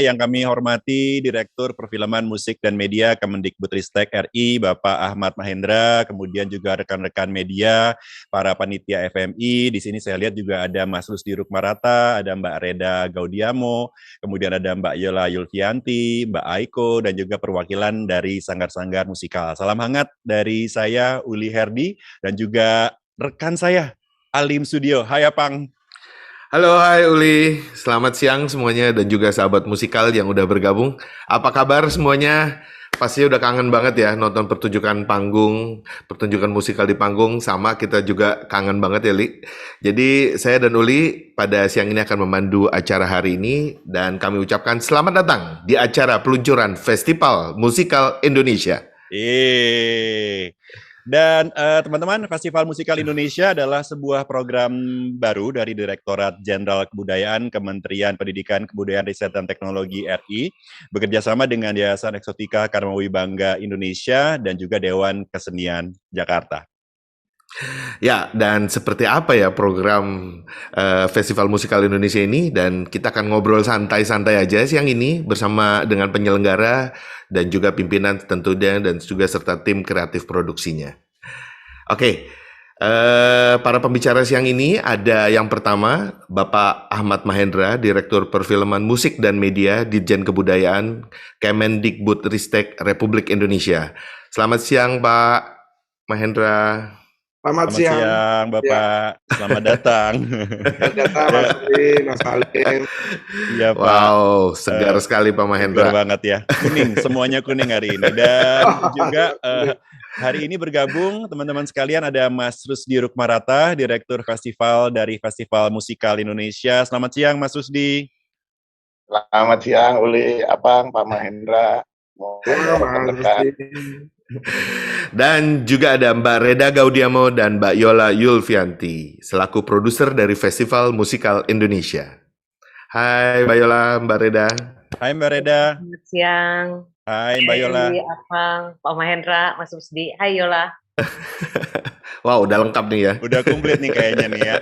yang kami hormati Direktur Perfilman Musik dan Media Kemendikbudristek RI, Bapak Ahmad Mahendra, kemudian juga rekan-rekan media, para panitia FMI. Di sini saya lihat juga ada Mas Rusdi Rukmarata, ada Mbak Reda Gaudiamo, kemudian ada Mbak Yola Yulfianti, Mbak Aiko, dan juga perwakilan dari sanggar-sanggar musikal. Salam hangat dari saya, Uli Herdi, dan juga rekan saya, Alim Studio. Hai Apang. Halo, hai Uli. Selamat siang semuanya dan juga sahabat musikal yang udah bergabung. Apa kabar semuanya? Pasti udah kangen banget ya nonton pertunjukan panggung, pertunjukan musikal di panggung. Sama kita juga kangen banget ya, Li. Jadi saya dan Uli pada siang ini akan memandu acara hari ini dan kami ucapkan selamat datang di acara peluncuran Festival Musikal Indonesia. Dan teman-teman, Festival Musikal Indonesia adalah sebuah program baru dari Direktorat Jenderal Kebudayaan Kementerian Pendidikan, Kebudayaan, Riset, dan Teknologi RI, bekerjasama dengan Yayasan Eksotika Karmawi Bangga Indonesia dan juga Dewan Kesenian Jakarta. Ya, dan seperti apa ya program Festival Musikal Indonesia ini, dan kita akan ngobrol santai-santai aja siang ini bersama dengan penyelenggara dan juga pimpinan tentunya dan juga serta tim kreatif produksinya. Oke, para pembicara siang ini ada yang pertama Bapak Ahmad Mahendra, Direktur Perfilman Musik dan Media Ditjen Kebudayaan Kemendikbudristek Republik Indonesia. Selamat siang Pak Mahendra. Selamat siang Bapak, ya. Selamat datang. Selamat datang Mas Uli, Mas Alim. Iya Pak. Wow, segar sekali Pak Mahendra. Segar banget ya, kuning, semuanya kuning hari ini. Dan juga hari ini bergabung teman-teman sekalian ada Mas Rusdi Rukmarata, Direktur Festival dari Festival Musikal Indonesia. Selamat siang Mas Rusdi. Selamat siang Uli, Abang, Pak Mahendra. Dan juga ada Mbak Reda Gaudiamo dan Mbak Yola Yulfianti selaku produser dari Festival Musikal Indonesia. Hai Mbak Yola, Mbak Reda. Hai Mbak Reda. Selamat siang. Hai Mbak Yola. Hai Abang, Pak Mahendra, Mas Rusdi. Hai Yola. Wow, udah lengkap nih ya. Udah komplit nih kayaknya nih ya.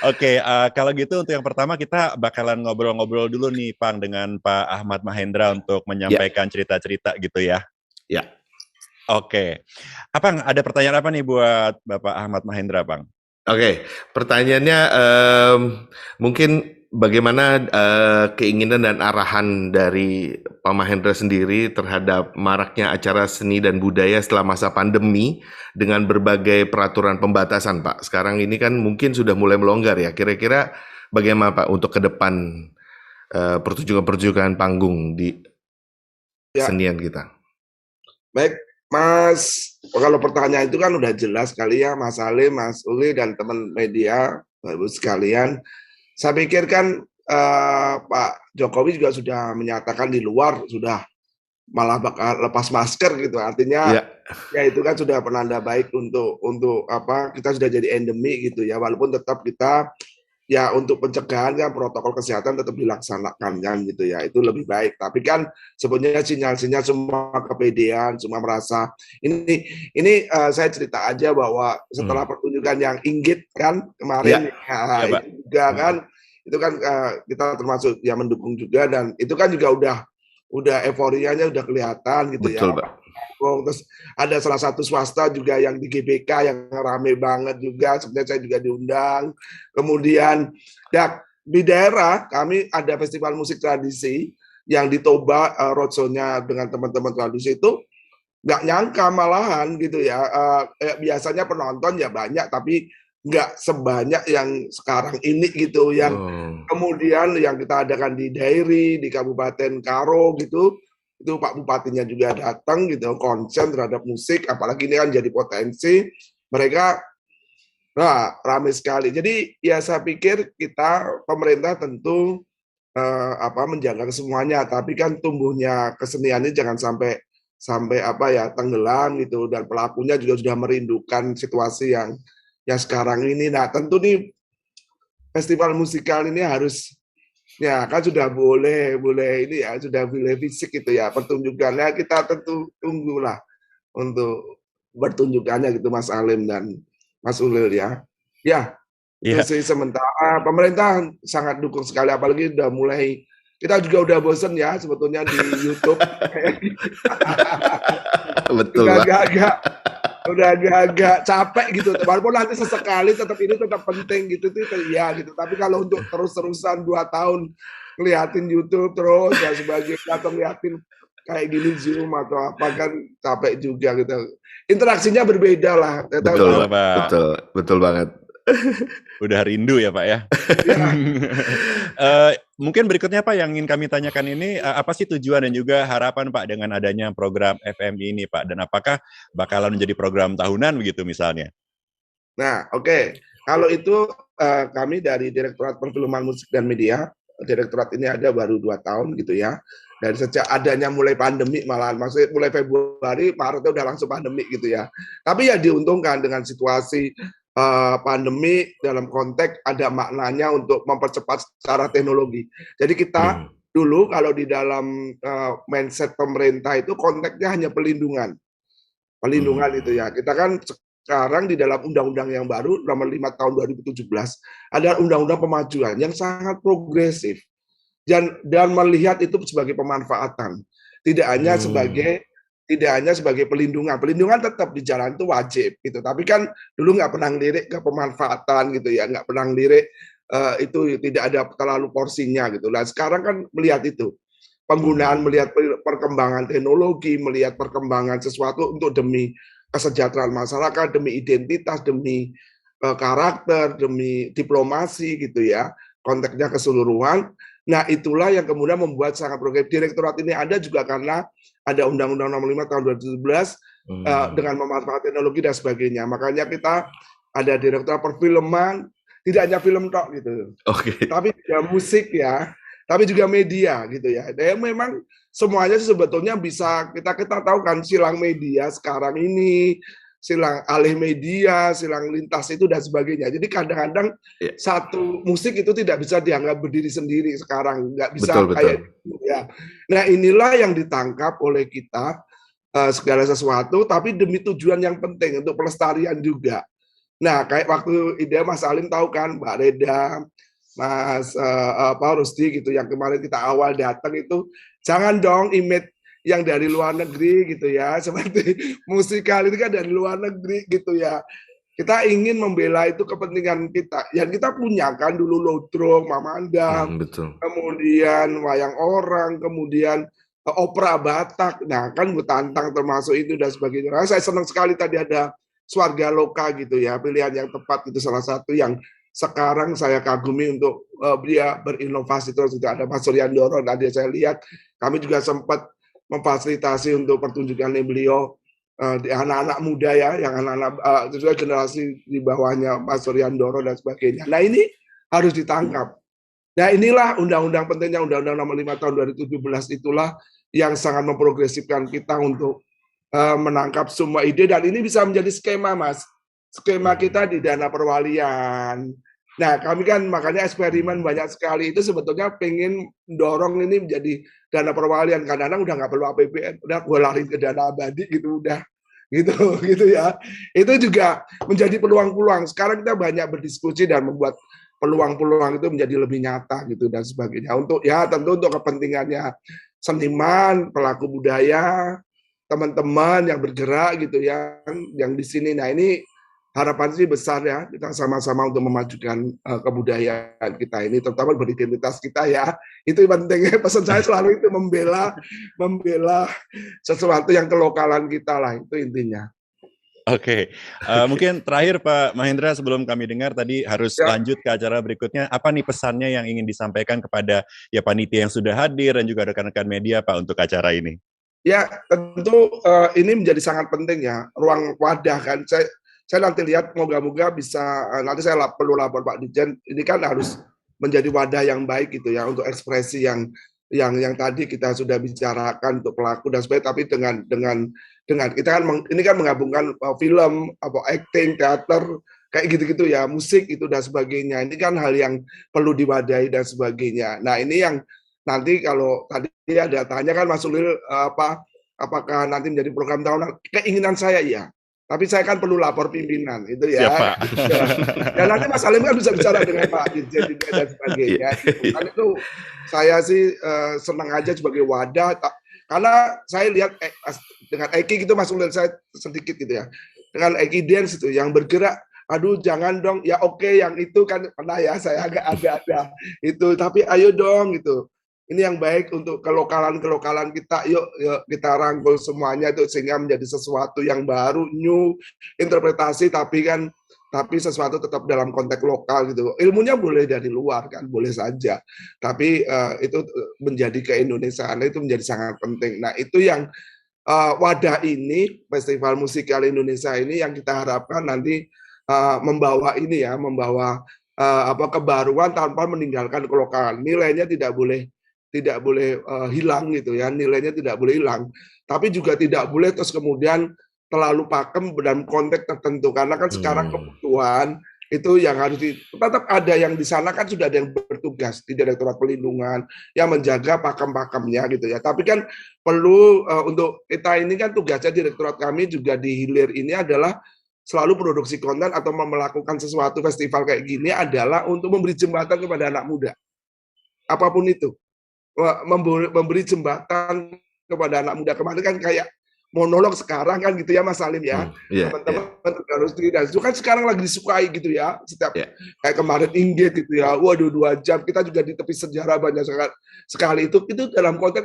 Oke, kalau gitu untuk yang pertama kita bakalan ngobrol-ngobrol dulu nih, Pang, dengan Pak Ahmad Mahendra untuk menyampaikan cerita-cerita gitu ya. Ya. Oke. Apang, ada pertanyaan apa nih buat Bapak Ahmad Mahendra, Pang? Oke, pertanyaannya mungkin bagaimana keinginan dan arahan dari Pak Mahendra sendiri terhadap maraknya acara seni dan budaya setelah masa pandemi dengan berbagai peraturan pembatasan, Pak. Sekarang ini kan mungkin sudah mulai melonggar ya. Kira-kira bagaimana Pak untuk ke depan pertunjukan-pertunjukan panggung di kesenian kita? Baik, Mas, kalau pertanyaan itu kan udah jelas sekali ya, Mas Alim, Mas Uli, dan teman media, Bapak sekalian. Saya pikir kan Pak Jokowi juga sudah menyatakan di luar sudah malah bakal lepas masker gitu. Artinya ya itu kan sudah penanda baik untuk apa kita sudah jadi endemi gitu ya. Walaupun tetap kita ya untuk pencegahan kan protokol kesehatan tetap dilaksanakan kan gitu ya. Itu lebih baik. Tapi kan sebenarnya sinyal-sinyal semua kepedean, semua merasa ini saya cerita aja bahwa setelah pertunjukan yang Inggit kan kemarin itu juga kan itu kan kita termasuk yang mendukung juga dan itu kan juga udah euforianya udah kelihatan gitu. Betul, ya. Pak. Terus ada salah satu swasta juga yang di GBK yang rame banget juga, sebenarnya saya juga diundang. Kemudian ya di daerah kami ada festival musik tradisi yang di Toba roadshow-nya dengan teman-teman tradisi itu nggak nyangka malahan gitu ya. Biasanya penonton ya banyak tapi nggak sebanyak yang sekarang ini gitu yang kemudian yang kita adakan di Dairi di Kabupaten Karo gitu itu Pak Bupatinya juga datang gitu konsen terhadap musik apalagi ini kan jadi potensi mereka ramai sekali jadi ya saya pikir kita pemerintah tentu menjaga semuanya tapi kan tumbuhnya kesenian ini jangan sampai tenggelam gitu dan pelakunya juga sudah merindukan situasi yang sekarang ini. Nah tentu nih festival musikal ini harus ya kan sudah boleh ini ya sudah boleh fisik gitu ya pertunjukannya kita tentu tunggulah untuk pertunjukannya gitu Mas Alim dan Mas Ulil ya. Ya itu sih sementara pemerintah sangat dukung sekali apalagi udah mulai kita juga udah bosen ya sebetulnya di YouTube. Betul, udah Pak. agak capek gitu. Walaupun nanti sesekali tetap ini tetap penting gitu tuh ya gitu. Tapi kalau untuk terus-terusan 2 tahun ngeliatin YouTube terus dan sebagainya atau ngeliatin kayak gini Zoom atau apa kan capek juga gitu. Interaksinya berbeda lah. Betul, Pak. betul banget. Udah rindu ya Pak ya. Ya. Mungkin berikutnya Pak yang ingin kami tanyakan ini apa sih tujuan dan juga harapan Pak dengan adanya program FMI ini Pak, dan apakah bakalan menjadi program tahunan begitu misalnya? Nah, oke. Kalau itu kami dari Direktorat Perfilman Musik dan Media, direktorat ini ada baru 2 tahun gitu ya. Dan sejak adanya mulai pandemi malahan, maksudnya mulai Februari, Maretnya udah langsung pandemi gitu ya. Tapi ya diuntungkan dengan situasi pandemi dalam konteks ada maknanya untuk mempercepat secara teknologi. Jadi kita dulu kalau di dalam mindset pemerintah itu konteksnya hanya pelindungan itu ya. Kita kan sekarang di dalam undang-undang yang baru nomor 5 tahun 2017 ada undang-undang pemajuan yang sangat progresif dan melihat itu sebagai pemanfaatan, tidak hanya sebagai pelindungan tetap di jalan itu wajib gitu, tapi kan dulu nggak pernah lirik ke pemanfaatan gitu ya, nggak pernah lirik itu tidak ada terlalu porsinya gitu. Nah sekarang kan melihat itu penggunaan, melihat perkembangan teknologi, melihat perkembangan sesuatu untuk demi kesejahteraan masyarakat, demi identitas, demi karakter, demi diplomasi gitu ya, konteksnya keseluruhan. Nah itulah yang kemudian membuat sangat progresif. Direktorat ini ada juga karena ada Undang-Undang Nomor 5 Tahun 2017 dengan memanfaatkan teknologi dan sebagainya. Makanya kita ada Direktorat Perfilman, tidak hanya film tok gitu, tapi juga musik ya, tapi juga media gitu ya. Dan memang semuanya sebetulnya bisa kita tahu kan silang media sekarang ini, silang alih media, silang lintas itu dan sebagainya. Jadi kadang-kadang satu musik itu tidak bisa dianggap berdiri sendiri sekarang, nggak bisa kayak gitu ya. Nah inilah yang ditangkap oleh kita segala sesuatu, tapi demi tujuan yang penting untuk pelestarian juga. Nah kayak waktu ide Mas Alim tahu kan, Mbak Reda, Mas Rusdi gitu, yang kemarin kita awal datang itu, jangan dong image yang dari luar negeri gitu ya, seperti musikal itu kan dari luar negeri gitu ya. Kita ingin membela itu kepentingan kita. Yang kita punya kan dulu Lodrong, Mamandang, kemudian Wayang Orang, kemudian opera Batak. Nah kan Tantang termasuk itu dan sebagainya. Nah, saya senang sekali tadi ada Swarga Loka gitu ya, pilihan yang tepat itu salah satu yang sekarang saya kagumi untuk dia berinovasi terus. Juga ada Mas Suryandoro, tadi saya lihat kami juga sempat memfasilitasi untuk pertunjukan beliau di anak-anak muda ya, yang anak-anak juga generasi di bawahnya Mas Suryandoro dan sebagainya. Nah ini harus ditangkap. Nah inilah undang-undang pentingnya, Undang-Undang Nomor 5 Tahun 2017 itulah yang sangat memprogresifkan kita untuk menangkap semua ide, dan ini bisa menjadi skema Mas. Skema kita di dana perwalian. Nah, kami kan makanya eksperimen banyak sekali itu sebetulnya pengen dorong ini menjadi dana perwalian. Kadang-kadang udah nggak perlu APBN, udah gue lari ke dana abadi gitu udah. Gitu ya. Itu juga menjadi peluang-peluang. Sekarang kita banyak berdiskusi dan membuat peluang-peluang itu menjadi lebih nyata gitu dan sebagainya. Untuk ya tentu untuk kepentingannya seniman, pelaku budaya, teman-teman yang bergerak gitu ya, yang di sini. Nah, ini harapan sih besar ya, kita sama-sama untuk memajukan kebudayaan kita ini, terutama beridentitas kita ya. Itu pentingnya, pesan saya selalu itu membela sesuatu yang kelokalan kita lah, itu intinya. Oke, mungkin terakhir Pak Mahendra sebelum kami dengar tadi harus lanjut ke acara berikutnya. Apa nih pesannya yang ingin disampaikan kepada ya panitia yang sudah hadir dan juga rekan-rekan media Pak untuk acara ini? Ya tentu ini menjadi sangat penting ya, ruang wadah kan. Saya nanti lihat moga-moga bisa, nanti saya perlu lapor Pak Dirjen, ini kan harus menjadi wadah yang baik gitu ya untuk ekspresi yang tadi kita sudah bicarakan untuk pelaku dan sebagainya, tapi dengan kita kan ini kan menggabungkan film, acting, teater, kayak gitu-gitu ya, musik itu dan sebagainya. Ini kan hal yang perlu diwadahi dan sebagainya. Nah ini yang nanti kalau tadi ada tanya kan Mas Ulil apakah nanti menjadi program tahunan, keinginan saya ya. Tapi saya kan perlu lapor pimpinan, itu ya. Siap, Pak. Dan nanti Mas Alim kan bisa bicara dengan Pak Dirjen dan sebagainya. Gitu. Kan itu saya sih senang aja sebagai wadah, karena saya lihat dengan Eki gitu, Mas Ulil, saya sedikit gitu ya, dengan Eki Dance itu yang bergerak, aduh jangan dong, ya oke, yang itu kan pernah ya saya agak ada itu, tapi ayo dong gitu. Ini yang baik untuk kelokalan kita, yuk kita rangkul semuanya itu sehingga menjadi sesuatu yang baru, new interpretasi, tapi sesuatu tetap dalam konteks lokal gitu. Ilmunya boleh dari luar kan, boleh saja. Tapi itu menjadi keindonesiaan itu menjadi sangat penting. Nah, itu yang wadah ini, Festival Musikal Indonesia ini yang kita harapkan nanti membawa kebaruan tanpa meninggalkan kelokalan. Nilainya tidak boleh hilang gitu ya, nilainya tidak boleh hilang. Tapi juga tidak boleh terus kemudian terlalu pakem dalam konteks tertentu, karena kan sekarang kebutuhan itu yang harus tetap ada yang di sana kan sudah ada yang bertugas di Direktorat Pelindungan yang menjaga pakem-pakemnya gitu ya. Tapi kan perlu untuk kita ini kan tugasnya Direktorat kami juga di hilir ini adalah selalu produksi konten atau melakukan sesuatu festival kayak gini adalah untuk memberi jembatan kepada anak muda. Apapun itu. Memberi jembatan kepada anak muda. Kemarin kan kayak monolog sekarang kan gitu ya Mas Salim ya, teman-teman harus dan itu kan sekarang lagi disukai gitu ya, setiap kayak kemarin Inggit gitu ya, waduh 2 jam, kita juga di tepi sejarah banyak sekali itu dalam konteks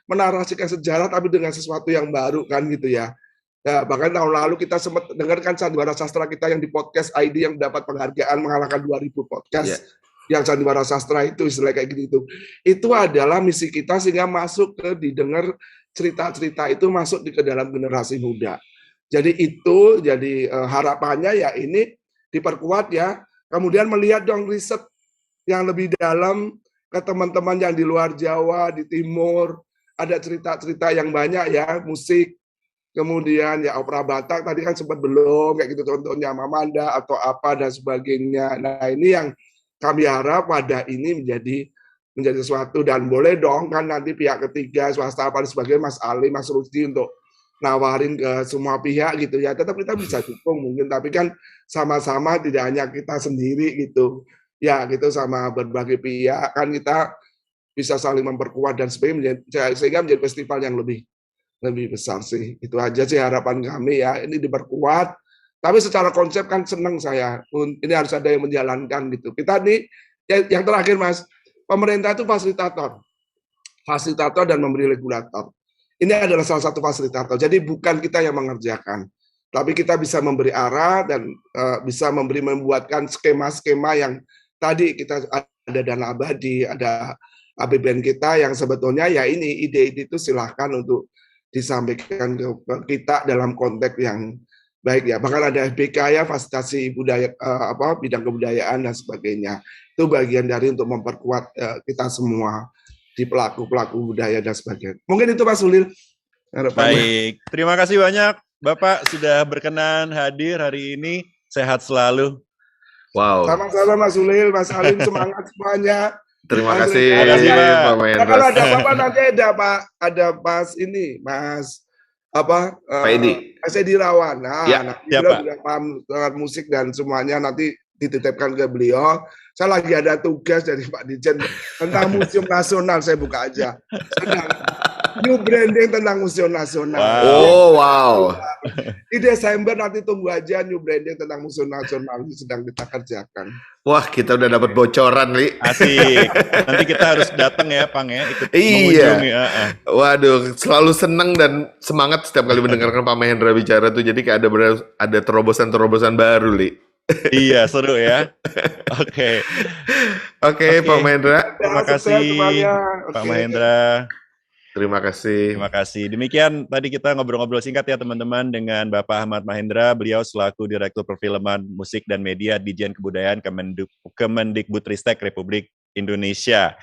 menarasikan sejarah tapi dengan sesuatu yang baru kan gitu ya. Ya, bahkan tahun lalu kita sempat dengarkan sandiwara sastra kita yang di podcast ID yang dapat penghargaan mengalahkan 2000 podcast. Yang sandiwara sastra itu istilah kayak gitu itu adalah misi kita sehingga masuk ke didengar cerita-cerita itu masuk ke dalam generasi muda. Jadi itu jadi harapannya ya ini diperkuat ya. Kemudian melihat dong riset yang lebih dalam ke teman-teman yang di luar Jawa, di timur, ada cerita-cerita yang banyak ya, musik. Kemudian ya opera Batak tadi kan sempat belum kayak gitu, contohnya Mamanda atau apa dan sebagainya. Nah, ini yang kami harap wadah ini menjadi sesuatu, dan boleh dong kan nanti pihak ketiga swasta apa dan sebagainya, Mas Ali, Mas Rusdi untuk nawarin ke semua pihak gitu ya. Tetap kita bisa dukung mungkin, tapi kan sama-sama tidak hanya kita sendiri gitu. Ya gitu, sama berbagai pihak kan kita bisa saling memperkuat dan sebagainya sehingga menjadi festival yang lebih besar sih. Itu aja sih harapan kami ya. Ini diperkuat. Tapi secara konsep kan senang saya, ini harus ada yang menjalankan gitu. Kita nih, yang terakhir Mas, pemerintah itu fasilitator dan memberi regulator. Ini adalah salah satu fasilitator, jadi bukan kita yang mengerjakan. Tapi kita bisa memberi arah dan bisa membuatkan skema-skema yang tadi kita ada dana abadi, ada APBN kita yang sebetulnya ya ini ide-ide itu silahkan untuk disampaikan ke kita dalam konteks yang baik ya, bahkan ada FBK ya, fasilitasi budaya bidang kebudayaan dan sebagainya. Itu bagian dari untuk memperkuat kita semua di pelaku budaya dan sebagainya. Mungkin itu Mas Ulil. Baik, terima kasih banyak Bapak sudah berkenan hadir hari ini. Sehat selalu. Wow. Sama-sama Mas Ulil, Mas Alim, semangat semuanya. Terima kasih Pak Mahendra. Kalau ada apa-apa nanti ada Mas Pak Edi. Mas Edi Rawan. Nah, beliau juga paham dengan musik dan semuanya, nanti dititipkan ke beliau. Saya lagi ada tugas dari Pak Dijen tentang Museum Nasional, saya buka aja. New branding tentang Museum Nasional. Wow. Di Desember nanti tunggu aja, new branding tentang Museum Nasional ini sedang kita kerjakan. Wah, kita udah dapat bocoran, Li. Asik. Nanti kita harus datang ya, Pang ya, ikut mengunjungi. Waduh, selalu senang dan semangat setiap kali mendengarkan Pak Mahendra bicara tuh. Jadi kayak ada terobosan-terobosan baru, Li. Iya, seru ya. Oke, Pak Mahendra. Terima kasih, Pak Mahendra. Terima kasih. Terima kasih. Demikian tadi kita ngobrol-ngobrol singkat ya teman-teman dengan Bapak Ahmad Mahendra. Beliau selaku Direktur Perfilman Musik dan Media Ditjen Kebudayaan Kemendikbudristek Republik Indonesia.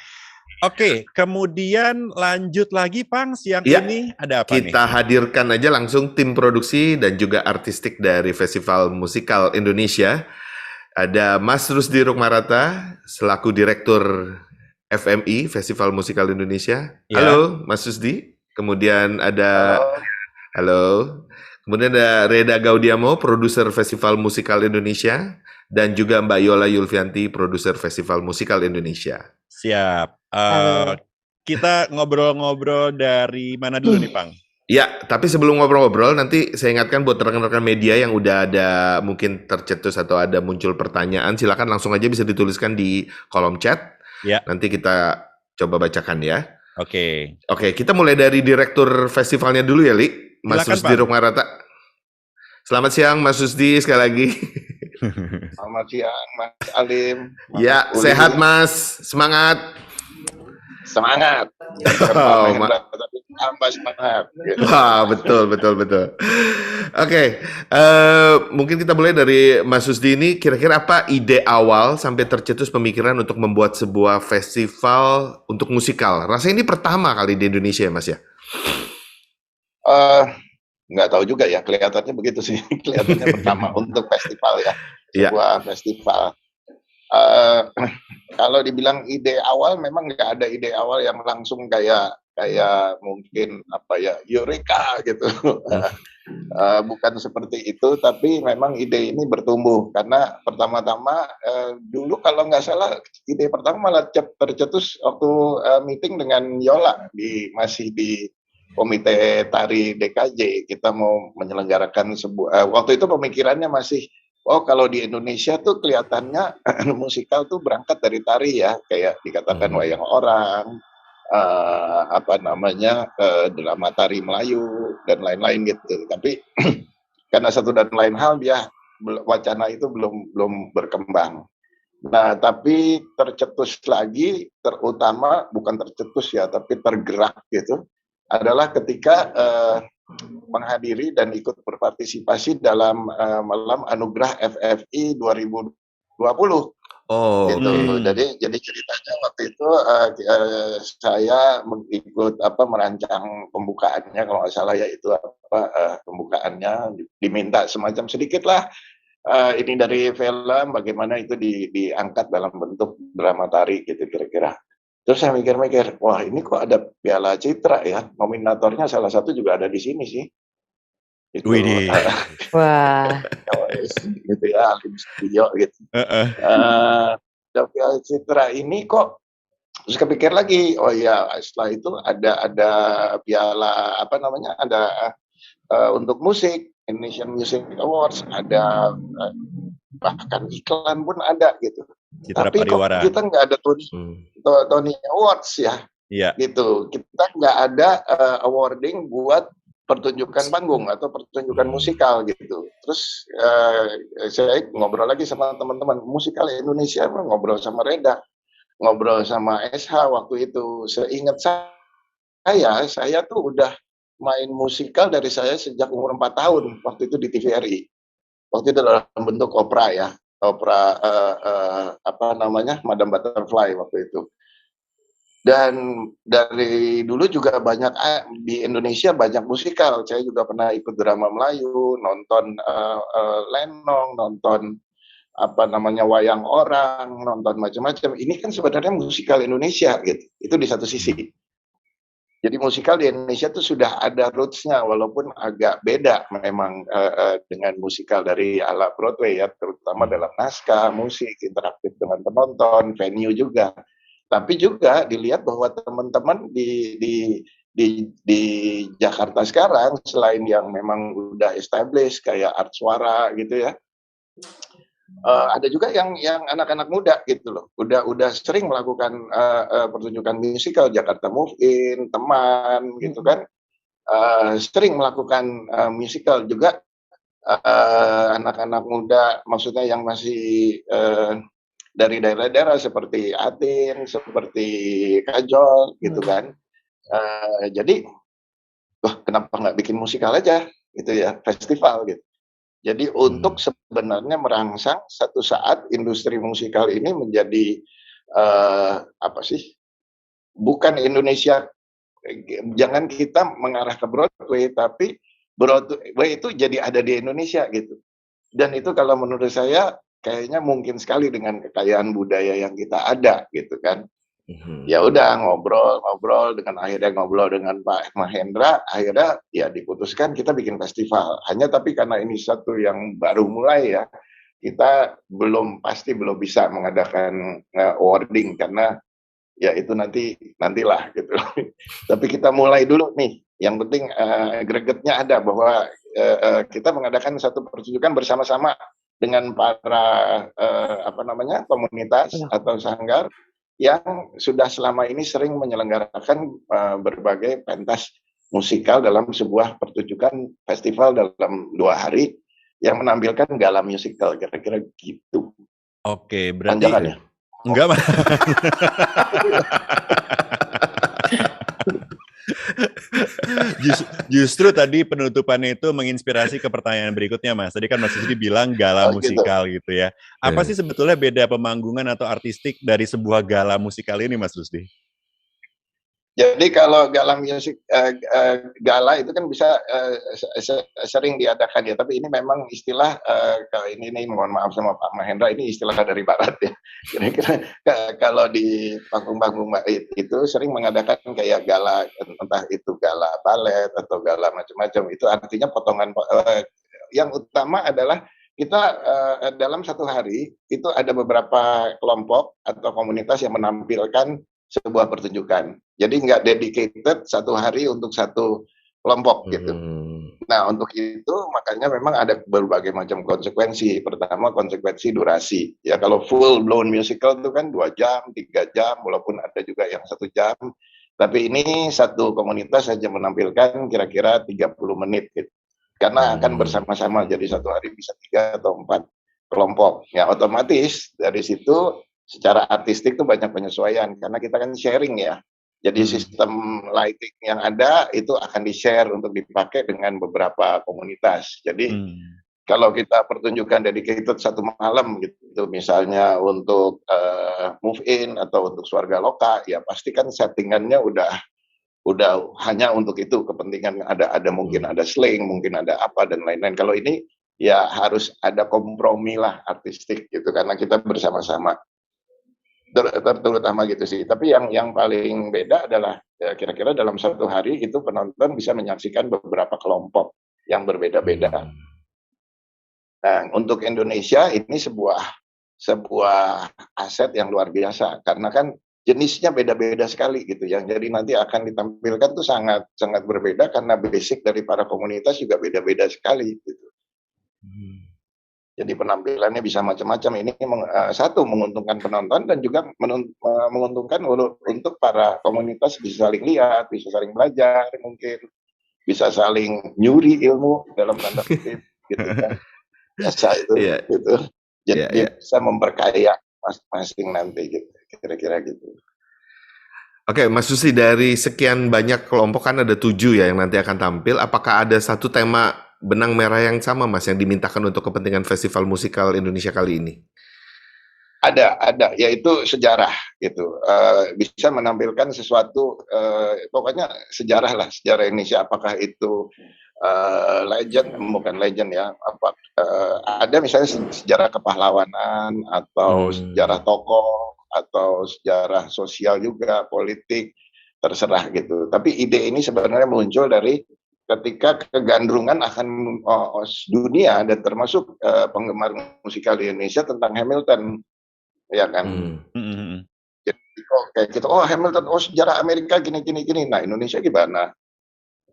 Oke, kemudian lanjut lagi Pang, siang ini ada apa nih? Kita hadirkan aja langsung tim produksi dan juga artistik dari Festival Musikal Indonesia. Ada Mas Rusdi Rukmarata selaku Direktur FMI, Festival Musikal Indonesia. Halo, Mas Rusdi. Kemudian ada Kemudian ada Reda Gaudiamo, produser Festival Musikal Indonesia, dan juga Mbak Yola Yulfianti, produser Festival Musikal Indonesia. Siap. Eh, Halo. kita ngobrol-ngobrol dari mana dulu nih, Pang? Ya, tapi sebelum ngobrol-ngobrol, nanti saya ingatkan buat rekan-rekan media yang udah ada mungkin tercetus atau ada muncul pertanyaan, silakan langsung aja bisa dituliskan di kolom chat. Ya, Nanti kita coba bacakan ya. oke. Oke, kita mulai dari direktur festivalnya dulu ya, Li. Mas Silakan, Rusdi Pang. Rukmarata. Selamat siang, Mas Rusdi, sekali lagi. Selamat siang, Mas Alim. Ya, Uli. sehat Mas. Semangat. Semangat. Oh, Tapi tambah semangat. Wah, betul. Oke, mungkin kita mulai dari Mas Rusdi ini. Kira-kira apa ide awal sampai tercetus pemikiran untuk membuat sebuah festival untuk musikal? Rasanya ini pertama kali di Indonesia ya, Mas ya? Nggak tahu juga ya, kelihatannya begitu sih. Kelihatannya pertama untuk festival ya, Iya. sebuah festival. Kalau dibilang ide awal, memang nggak ada ide awal yang langsung kayak mungkin apa ya, eureka gitu. Bukan seperti itu, tapi memang ide ini bertumbuh karena pertama-tama dulu kalau nggak salah ide pertama malah tercetus waktu meeting dengan Yola masih di Komite Tari DKJ. Kita mau menyelenggarakan sebuah waktu itu pemikirannya masih kalau di Indonesia tuh kelihatannya musikal tuh berangkat dari tari ya, kayak dikatakan wayang orang, drama tari Melayu dan lain-lain gitu. Tapi karena satu dan lain hal wacana itu belum berkembang. Nah, tapi tercetus lagi, terutama bukan tercetus ya, tapi tergerak gitu, adalah ketika menghadiri dan ikut berpartisipasi dalam malam anugerah FFI 2020. Oh, gitu. Jadi ceritanya waktu itu saya ikut merancang pembukaannya, kalau nggak salah ya itu pembukaannya diminta semacam sedikit lah ini dari film bagaimana itu diangkat dalam bentuk drama tari gitu kira-kira. Terus saya mikir-mikir, wah ini kok ada Piala Citra ya, nominatornya salah satu juga ada di sini sih. Itu, Wah. gitu ya, Alim Studio gitu. Piala Citra ini kok, terus kepikir lagi, oh ya setelah itu ada piala ada untuk musik, Indonesian Music Awards, ada bahkan iklan pun ada gitu. Citra Tapi Pariwara. kok kita nggak ada Tony Awards ya, gitu. Kita nggak ada awarding buat pertunjukan panggung atau pertunjukan musikal gitu. Terus saya ngobrol lagi sama teman-teman musikal Indonesia, ngobrol sama Reda, ngobrol sama SH waktu itu. Seingat saya tuh udah main musikal dari saya sejak umur 4 tahun waktu itu di TVRI. Waktu itu dalam bentuk opera ya, opera Madame Butterfly waktu itu. Dan dari dulu juga banyak di Indonesia banyak musikal. Saya juga pernah ikut drama Melayu, nonton lenong, nonton wayang orang, nonton macam-macam. Ini kan sebenarnya musikal Indonesia gitu. Itu di satu sisi. Jadi musikal di Indonesia itu sudah ada roots-nya, walaupun agak beda memang dengan musikal dari ala Broadway ya, terutama dalam naskah, musik, interaktif dengan penonton, venue juga. Tapi juga dilihat bahwa teman-teman di Jakarta sekarang, selain yang memang udah established kayak Art Suara gitu ya, ada juga yang anak-anak muda gitu loh, udah sering melakukan pertunjukan musikal, Jakarta Move In, Teman gitu kan, sering melakukan musikal juga. Anak-anak muda, maksudnya yang masih dari daerah-daerah seperti Atin, seperti Kajol gitu kan. Jadi, kenapa nggak bikin musikal aja gitu ya, festival gitu. Jadi untuk sebenarnya merangsang satu saat industri musikal ini menjadi bukan Indonesia, jangan kita mengarah ke Broadway, tapi Broadway itu jadi ada di Indonesia gitu. Dan itu kalau menurut saya kayaknya mungkin sekali dengan kekayaan budaya yang kita ada gitu kan. Ya udah ngobrol dengan Pak Mahendra, akhirnya ya diputuskan kita bikin festival. Tapi karena ini satu yang baru mulai ya, kita belum bisa mengadakan awarding karena ya itu nantilah gitu. Tapi kita mulai dulu nih. Yang penting gregetnya ada bahwa kita mengadakan satu pertunjukan bersama-sama dengan para komunitas atau sanggar yang sudah selama ini sering menyelenggarakan berbagai pentas musikal dalam sebuah pertunjukan festival dalam 2 hari yang menampilkan gala musikal, kira-kira gitu. Oke, berarti Panjangan ya? Enggak, Mas. Justru tadi penutupannya itu menginspirasi ke pertanyaan berikutnya, Mas. Tadi kan Mas Rusdi bilang gala musikal gitu ya. Apa sih sebetulnya beda pemanggungan atau artistik dari sebuah gala musikal ini, Mas Rusdi? Jadi kalau gala musik gala itu kan bisa sering diadakan ya, tapi ini memang istilah ini nih, mohon maaf sama Pak Mahendra, ini istilah dari Barat ya. Kira-kira kalau di panggung-panggung itu sering mengadakan kayak gala, entah itu gala balet atau gala macam-macam. Itu artinya potongan. Yang utama adalah kita dalam satu hari itu ada beberapa kelompok atau komunitas yang menampilkan sebuah pertunjukan. Jadi nggak dedicated satu hari untuk satu kelompok gitu. Nah, untuk itu makanya memang ada berbagai macam konsekuensi. Pertama, konsekuensi durasi. Ya, kalau full blown musical itu kan 2 jam, 3 jam, walaupun ada juga yang 1 jam. Tapi ini satu komunitas saja menampilkan kira-kira 30 menit gitu. Karena akan bersama-sama, jadi satu hari bisa 3 atau 4 kelompok. Ya, otomatis dari situ secara artistik tuh banyak penyesuaian karena kita kan sharing ya. Jadi sistem lighting yang ada itu akan di-share untuk dipakai dengan beberapa komunitas. Jadi kalau kita pertunjukan dedicated 1 malam gitu, misalnya untuk move in atau untuk Swarga Loka, ya pasti kan settingannya udah hanya untuk itu, kepentingan ada mungkin ada slang, mungkin ada apa dan lain-lain. Kalau ini ya harus ada kompromi lah artistik gitu karena kita bersama-sama. Terutama gitu sih. Tapi yang paling beda adalah ya, kira-kira dalam satu hari itu penonton bisa menyaksikan beberapa kelompok yang berbeda-beda. Nah, untuk Indonesia ini sebuah aset yang luar biasa karena kan jenisnya beda-beda sekali gitu ya. Jadi nanti akan ditampilkan tuh sangat berbeda karena basic dari para komunitas juga beda-beda sekali gitu. Jadi penampilannya bisa macam-macam. Ini satu menguntungkan penonton dan juga menguntungkan untuk para komunitas, bisa saling lihat, bisa saling belajar, mungkin bisa saling nyuri ilmu dalam tanda kutip gitu kan. Biasa itu gitu. Jadi bisa memperkaya masing-masing nanti gitu. Kira-kira gitu. Oke, Mas Rusdi, dari sekian banyak kelompok kan ada 7 ya yang nanti akan tampil. Apakah ada satu tema benang merah yang sama, Mas, yang dimintakan untuk kepentingan Festival Musikal Indonesia kali ini? Ada, yaitu sejarah gitu. Bisa menampilkan sesuatu, pokoknya sejarah lah, sejarah Indonesia. Apakah itu legend, bukan legend ya. Ada misalnya sejarah kepahlawanan atau sejarah tokoh atau sejarah sosial juga, politik, terserah gitu. Tapi ide ini sebenarnya muncul dari ketika kegandrungan akan dunia dan termasuk penggemar musikal di Indonesia tentang Hamilton, ya kan? Jadi kayak gitu, Hamilton, sejarah Amerika gini. Nah, Indonesia gimana?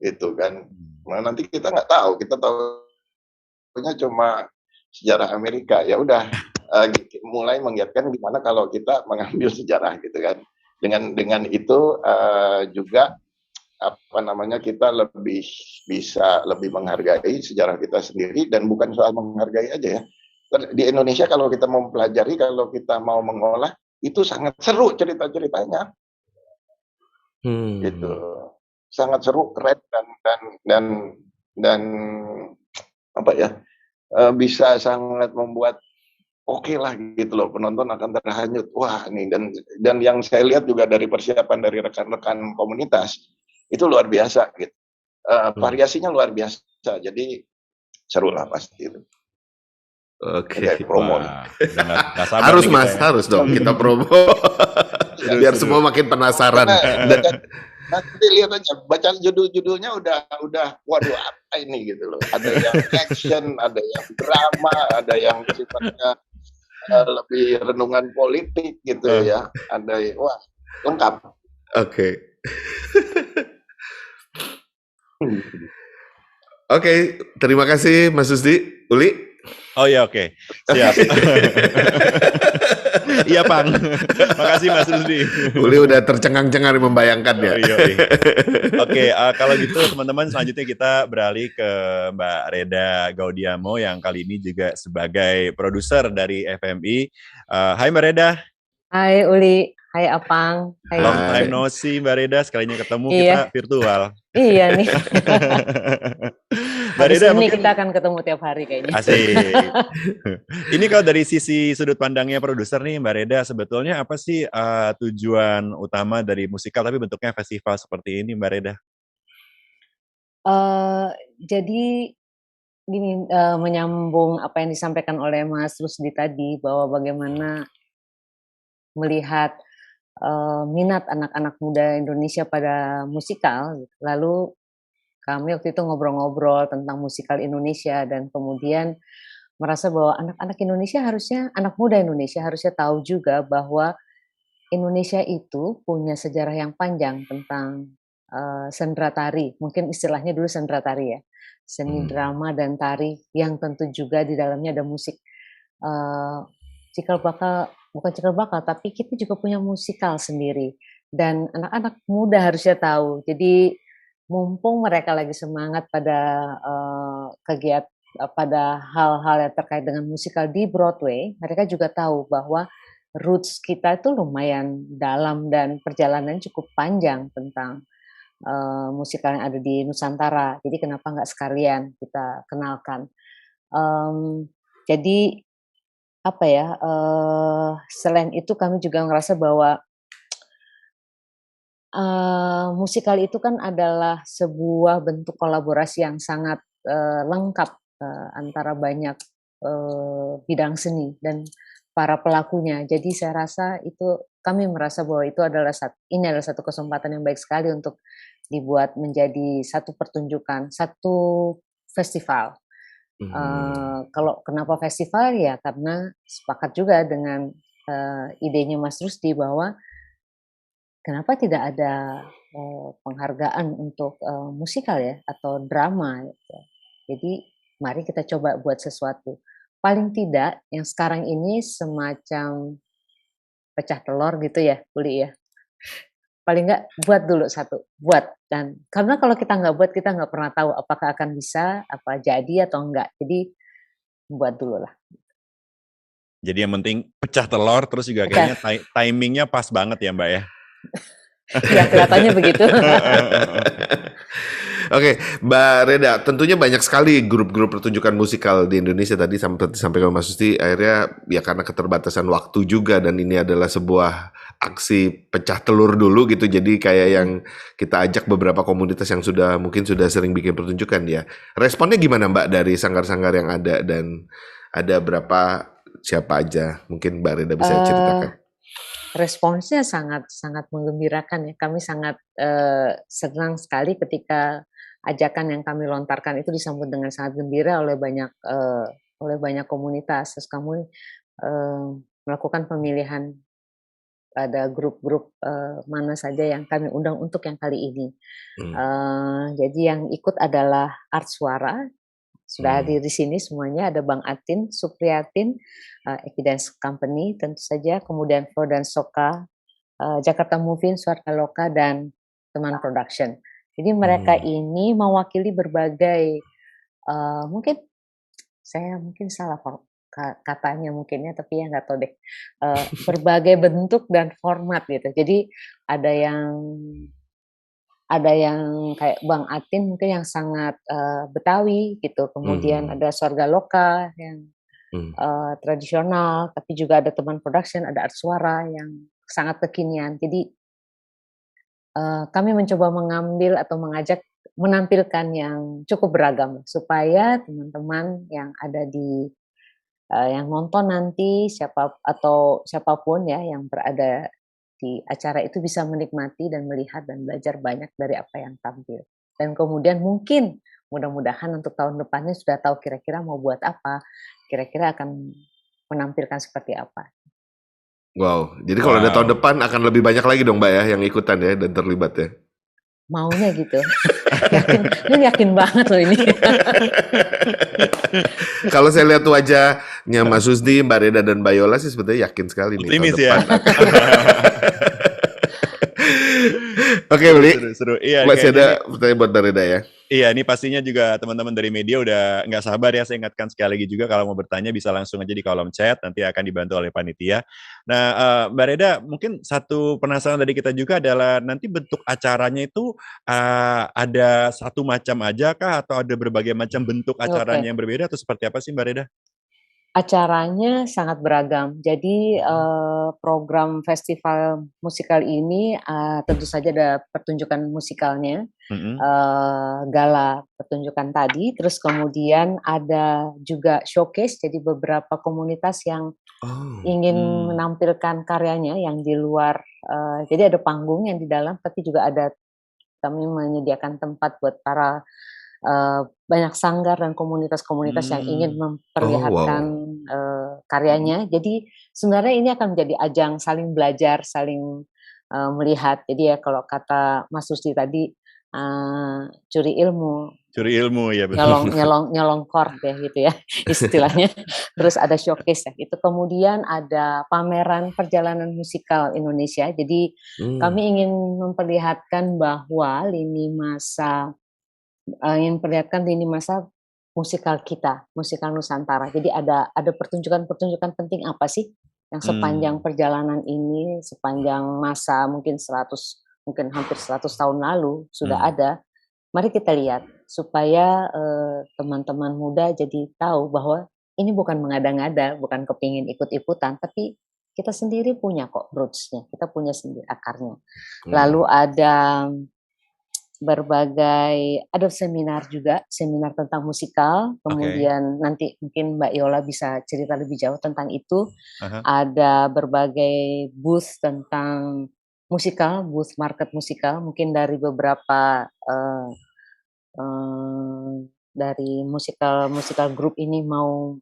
Itu kan. Nah, nanti kita nggak tahu, kita tahunya cuma sejarah Amerika. Ya udah, mulai mengingatkan gimana kalau kita mengambil sejarah gitu kan. Dengan itu juga kita bisa lebih menghargai sejarah kita sendiri, dan bukan soal menghargai aja ya. Di Indonesia kalau kita mau pelajari, kalau kita mau mengolah, itu sangat seru cerita-ceritanya. Gitu. Sangat seru, keren dan apa ya? Bisa sangat membuat oke lah gitu loh, penonton akan terhanyut. Wah, nih dan yang saya lihat juga dari persiapan dari rekan-rekan komunitas itu luar biasa gitu. Variasinya luar biasa. Jadi seru lah pasti itu. Oke. Promo. Harus Mas, harus dong kita promo. Biar semua makin penasaran. Nanti lihat aja, baca judul-judulnya udah waduh apa ini gitu loh. Ada yang action, ada yang drama, ada yang sifatnya lebih renungan politik gitu ya. Ada wah lengkap. Oke. Oke, terima kasih Mas Susdi. Uli? Oh ya, oke. Siap. Iya, Pang. Makasih Mas Rusdi. Uli udah tercengang-cengar membayangkannya. Yoi. Oke, kalau gitu teman-teman selanjutnya kita beralih ke Mbak Reda Gaudiamo yang kali ini juga sebagai produser dari FMI. Hai Mbak Reda. Hai Uli, hai Apang, hai Long Hai. time no see Mbak Reda, sekalinya ketemu Iya. kita virtual. Iya nih, Mbak habis Reda ini mungkin kita akan ketemu tiap hari kayaknya. asik. Ini kalau dari sisi sudut pandangnya produser nih Mbak Reda, sebetulnya apa sih tujuan utama dari musikal tapi bentuknya festival seperti ini Mbak Reda? Jadi gini, menyambung apa yang disampaikan oleh Mas Rusdi tadi, bahwa bagaimana melihat minat anak-anak muda Indonesia pada musikal, gitu. Lalu kami waktu itu ngobrol-ngobrol tentang musikal Indonesia dan kemudian merasa bahwa anak-anak Indonesia harusnya, anak muda Indonesia harusnya tahu juga bahwa Indonesia itu punya sejarah yang panjang tentang sendera tari, mungkin istilahnya dulu sendera tari ya, seni drama dan tari yang tentu juga di dalamnya ada musik. Uh, Cikal bakal, bukan cikal bakal, tapi kita juga punya musikal sendiri dan anak-anak muda harusnya tahu. Jadi mumpung mereka lagi semangat pada kegiatan, pada hal-hal yang terkait dengan musikal di Broadway, mereka juga tahu bahwa roots kita itu lumayan dalam dan perjalanan cukup panjang tentang musikal yang ada di Nusantara. Jadi kenapa nggak sekalian kita kenalkan? Jadi apa ya? Selain itu kami juga ngerasa bahwa musikal itu kan adalah sebuah bentuk kolaborasi yang sangat lengkap antara banyak bidang seni dan para pelakunya. Jadi saya rasa itu, kami merasa bahwa itu adalah ini adalah satu kesempatan yang baik sekali untuk dibuat menjadi satu pertunjukan, satu festival. Kalau kenapa festival ya karena sepakat juga dengan idenya Mas Rusdi bahwa kenapa tidak ada penghargaan untuk musikal ya atau drama gitu. Jadi mari kita coba buat sesuatu. Paling tidak yang sekarang ini semacam pecah telur gitu ya, Uli ya. Paling nggak buat dulu satu, buat. Dan karena kalau kita nggak buat, kita nggak pernah tahu apakah akan bisa, apa jadi atau enggak. Jadi buat dulu lah. Jadi yang penting pecah telur, terus juga kayaknya timingnya pas banget ya Mbak ya. Ya kelihatannya begitu. Oke, Mbak Reda, tentunya banyak sekali grup-grup pertunjukan musikal di Indonesia tadi sampai ke Mas Susti, akhirnya ya karena keterbatasan waktu juga dan ini adalah sebuah aksi pecah telur dulu gitu, jadi kayak yang kita ajak beberapa komunitas yang mungkin sudah sering bikin pertunjukan ya. Responnya gimana Mbak dari sanggar-sanggar yang ada dan ada berapa, siapa aja? Mungkin Mbak Reda bisa ceritakan. Responsnya sangat menggembirakan ya. Kami sangat senang sekali ketika ajakan yang kami lontarkan itu disambut dengan sangat gembira oleh banyak komunitas. Terus kami melakukan pemilihan ada grup-grup mana saja yang kami undang untuk yang kali ini. Jadi yang ikut adalah Art Suara. Sudah hadir di sini semuanya, ada Bang Atin, Supriyatin, Evidence Company tentu saja, kemudian Flo dan Soka, Jakarta Movie, Suarga Loka, dan teman production. Jadi mereka ini mewakili berbagai, mungkin saya salah katanya mungkinnya, tapi ya nggak tahu deh, berbagai bentuk dan format gitu. Jadi ada yang kayak Bang Atin mungkin yang sangat Betawi gitu, kemudian ada Suarga Loka yang tradisional, tapi juga ada teman production, ada Art Suara yang sangat kekinian. Jadi kami mencoba mengambil atau mengajak menampilkan yang cukup beragam supaya teman-teman yang ada di yang nonton nanti siapapun ya yang berada di acara itu bisa menikmati dan melihat dan belajar banyak dari apa yang tampil. Dan kemudian mungkin mudah-mudahan untuk tahun depannya sudah tahu kira-kira mau buat apa, kira-kira akan menampilkan seperti apa. Wow, jadi kalau ada tahun depan akan lebih banyak lagi dong Mbak ya yang ikutan ya dan terlibat ya. Maunya gitu. yakin banget loh ini. Kalau saya lihat wajahnya Mas Susdi, Mbak Reda dan Mbak Yola sih sebetulnya yakin sekali nih tahun Optimis ya. depan. Oke, Beli. Seru. Iya, Masih kayaknya ada pertanyaan buat Mbak Reda ya. Iya, ini pastinya juga teman-teman dari media udah nggak sabar ya. Saya ingatkan sekali lagi juga kalau mau bertanya bisa langsung aja di kolom chat, nanti akan dibantu oleh panitia. Nah, Mbak Reda, mungkin satu penasaran dari kita juga adalah nanti bentuk acaranya itu ada satu macam aja kah atau ada berbagai macam bentuk acaranya yang berbeda atau seperti apa sih Mbak Reda? Acaranya sangat beragam. Jadi program festival musikal ini tentu saja ada pertunjukan musikalnya, gala pertunjukan tadi, terus kemudian ada juga showcase, jadi beberapa komunitas yang ingin menampilkan karyanya yang di luar, jadi ada panggung yang di dalam, tapi juga ada kami menyediakan tempat buat para banyak sanggar dan komunitas-komunitas yang ingin memperlihatkan karyanya. Jadi sebenarnya ini akan menjadi ajang saling belajar, saling melihat. Jadi ya kalau kata Mas Susdi tadi, curi ilmu. Curi ilmu ya betul. Nyolong chord ya gitu ya istilahnya. Terus ada showcase ya. Itu kemudian ada pameran perjalanan musikal Indonesia. Jadi kami ingin memperlihatkan bahwa lini masa musikal kita, musikal Nusantara. Jadi ada pertunjukan-pertunjukan penting apa sih yang sepanjang perjalanan ini, sepanjang masa mungkin hampir 100 tahun lalu sudah ada. Mari kita lihat supaya teman-teman muda jadi tahu bahwa ini bukan mengada-ngada, bukan kepingin ikut-ikutan, tapi kita sendiri punya kok roots-nya, kita punya sendiri akarnya. Lalu ada ada seminar juga, seminar tentang musikal, kemudian nanti mungkin Mbak Yola bisa cerita lebih jauh tentang itu. Ada berbagai booth tentang musikal, booth market musikal, mungkin dari beberapa dari musikal grup ini mau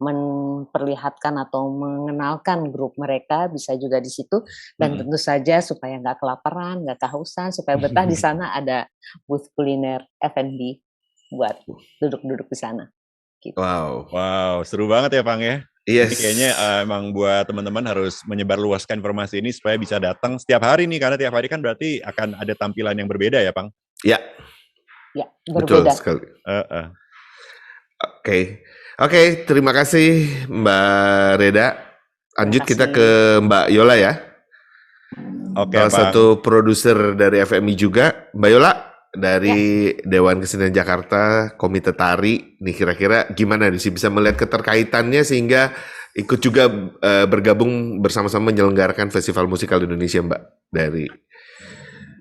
memperlihatkan atau mengenalkan grup mereka, bisa juga di situ. Dan tentu saja supaya nggak kelaparan, nggak kehausan, supaya betah di sana ada booth kuliner F&B buat duduk-duduk di sana. Gitu. Wow, seru banget ya Pang ya. Yes. Jadi kayaknya emang buat teman-teman harus menyebarluaskan informasi ini supaya bisa datang setiap hari nih, karena tiap hari kan berarti akan ada tampilan yang berbeda ya Pang? Ya. Ya, berbeda. Betul sekali. Oke, terima kasih Mbak Reda. Lanjut kita ke Mbak Yola ya. Salah satu produser dari FMI juga. Mbak Yola dari Dewan Kesenian Jakarta, Komite Tari. Nih kira-kira gimana nih sih bisa melihat keterkaitannya sehingga ikut juga bergabung bersama-sama menyelenggarakan Festival Musikal Indonesia Mbak. Dari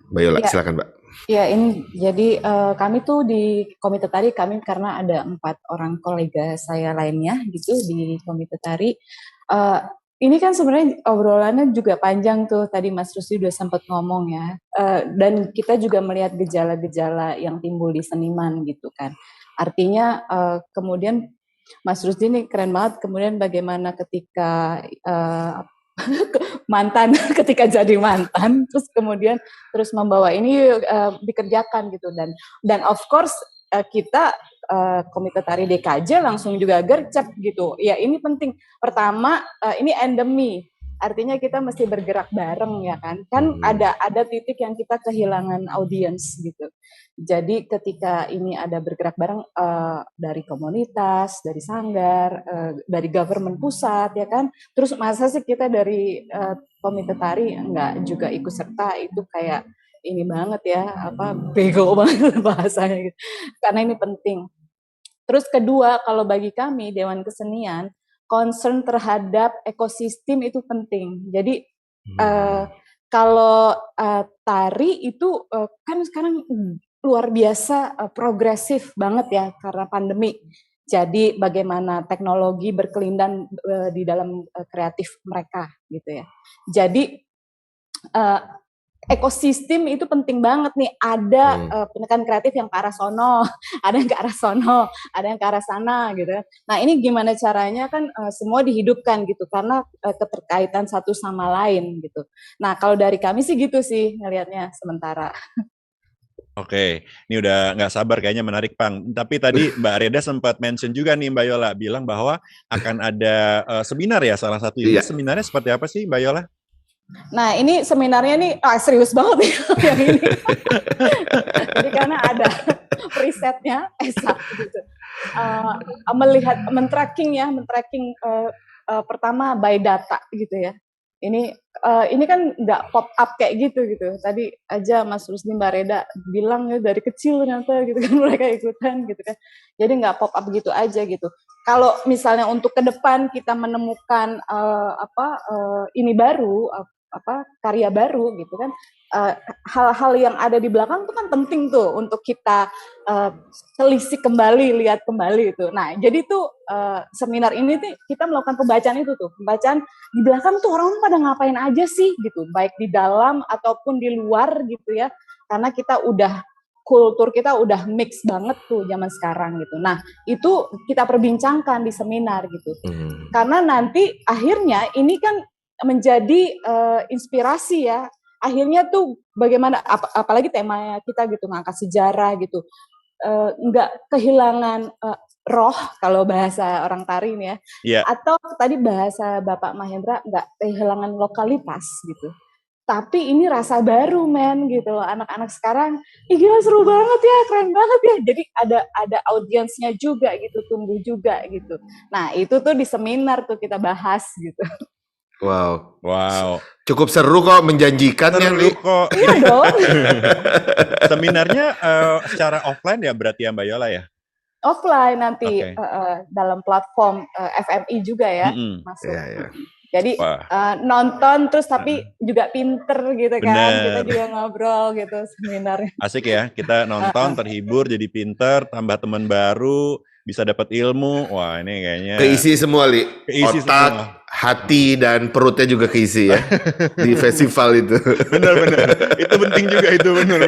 Mbak Yola, silakan Mbak. Ya, ini jadi kami tuh di Komite Tari, karena ada 4 orang kolega saya lainnya gitu di Komite Tari. Ini kan sebenarnya obrolannya juga panjang tuh, tadi Mas Rusdi udah sempat ngomong ya. Dan kita juga melihat gejala-gejala yang timbul di seniman gitu kan. Artinya kemudian Mas Rusdi ini keren banget, kemudian bagaimana ketika mantan ketika jadi mantan terus membawa ini dikerjakan gitu dan of course kita Komite Tari DKJ langsung juga gercep gitu ya. Ini penting, pertama ini endemi, artinya kita mesti bergerak bareng ya kan ada titik yang kita kehilangan audiens gitu. Jadi ketika ini ada bergerak bareng dari komunitas, dari sanggar, dari government pusat ya kan, terus masa sih kita dari Komite Tari nggak juga ikut serta, itu kayak ini banget ya, bego banget bahasanya gitu. Karena ini penting. Terus kedua, kalau bagi kami Dewan Kesenian, concern terhadap ekosistem itu penting. Jadi kalau tari itu kan sekarang luar biasa progresif banget ya karena pandemi. Jadi bagaimana teknologi berkelindan di dalam kreatif mereka gitu ya. Jadi ekosistem itu penting banget nih. Ada pendekatan kreatif yang ke arah sono, ada yang ke arah sono, ada yang ke arah sana gitu. Nah ini gimana caranya kan semua dihidupkan gitu karena keterkaitan satu sama lain gitu. Nah kalau dari kami sih gitu sih ngelihatnya sementara. Oke, ini udah nggak sabar kayaknya menarik, Pang. Tapi tadi Mbak Reda sempat mention juga nih, Mbak Yola, bilang bahwa akan ada seminar ya, salah satu. Ini seminarnya seperti apa sih, Mbak Yola? Nah ini seminarnya nih serius banget ya yang ini. Jadi karena ada risetnya, gitu. Melihat, men-tracking pertama by data gitu ya. Ini kan nggak pop up kayak gitu. Tadi aja Mas Rusdi, Mbak Reda bilang ya dari kecil ternyata gitu kan mereka ikutan gitu kan. Jadi nggak pop up gitu aja gitu. Kalau misalnya untuk ke depan kita menemukan ini baru, karya baru gitu kan, hal-hal yang ada di belakang itu kan penting tuh untuk kita telisik kembali, lihat kembali itu. Nah jadi tuh seminar ini tuh kita melakukan pembacaan itu tuh, pembacaan di belakang tuh orang pada ngapain aja sih gitu, baik di dalam ataupun di luar gitu ya, karena kita kultur kita udah mix banget tuh zaman sekarang gitu. Nah itu kita perbincangkan di seminar gitu, karena nanti akhirnya ini kan menjadi inspirasi ya. Akhirnya tuh bagaimana, apalagi temanya kita gitu, ngangkat sejarah gitu, nggak kehilangan roh kalau bahasa orang tari ini ya. Atau tadi bahasa Bapak Mahendra, nggak kehilangan lokalitas gitu. Tapi ini rasa baru gitu loh, anak-anak sekarang, gila seru banget ya, keren banget ya. Jadi ada audiensnya juga gitu, tumbuh juga gitu. Nah itu tuh di seminar tuh kita bahas gitu. Wow. Cukup seru kok, menjanjikan ya, Li. Iya dong. Seminarnya secara offline ya berarti ya Mbak Yola ya? Offline nanti dalam platform FMI juga ya masuk. Yeah. Jadi nonton terus tapi juga pinter gitu kan. Kita juga ngobrol gitu seminarnya. Asik ya, kita nonton, terhibur, jadi pinter, tambah teman baru, bisa dapat ilmu. Wah ini kayaknya keisi semua, Li. Otak, semua. Hati dan perutnya juga keisi ya di festival itu. Benar. Itu penting juga itu, benar.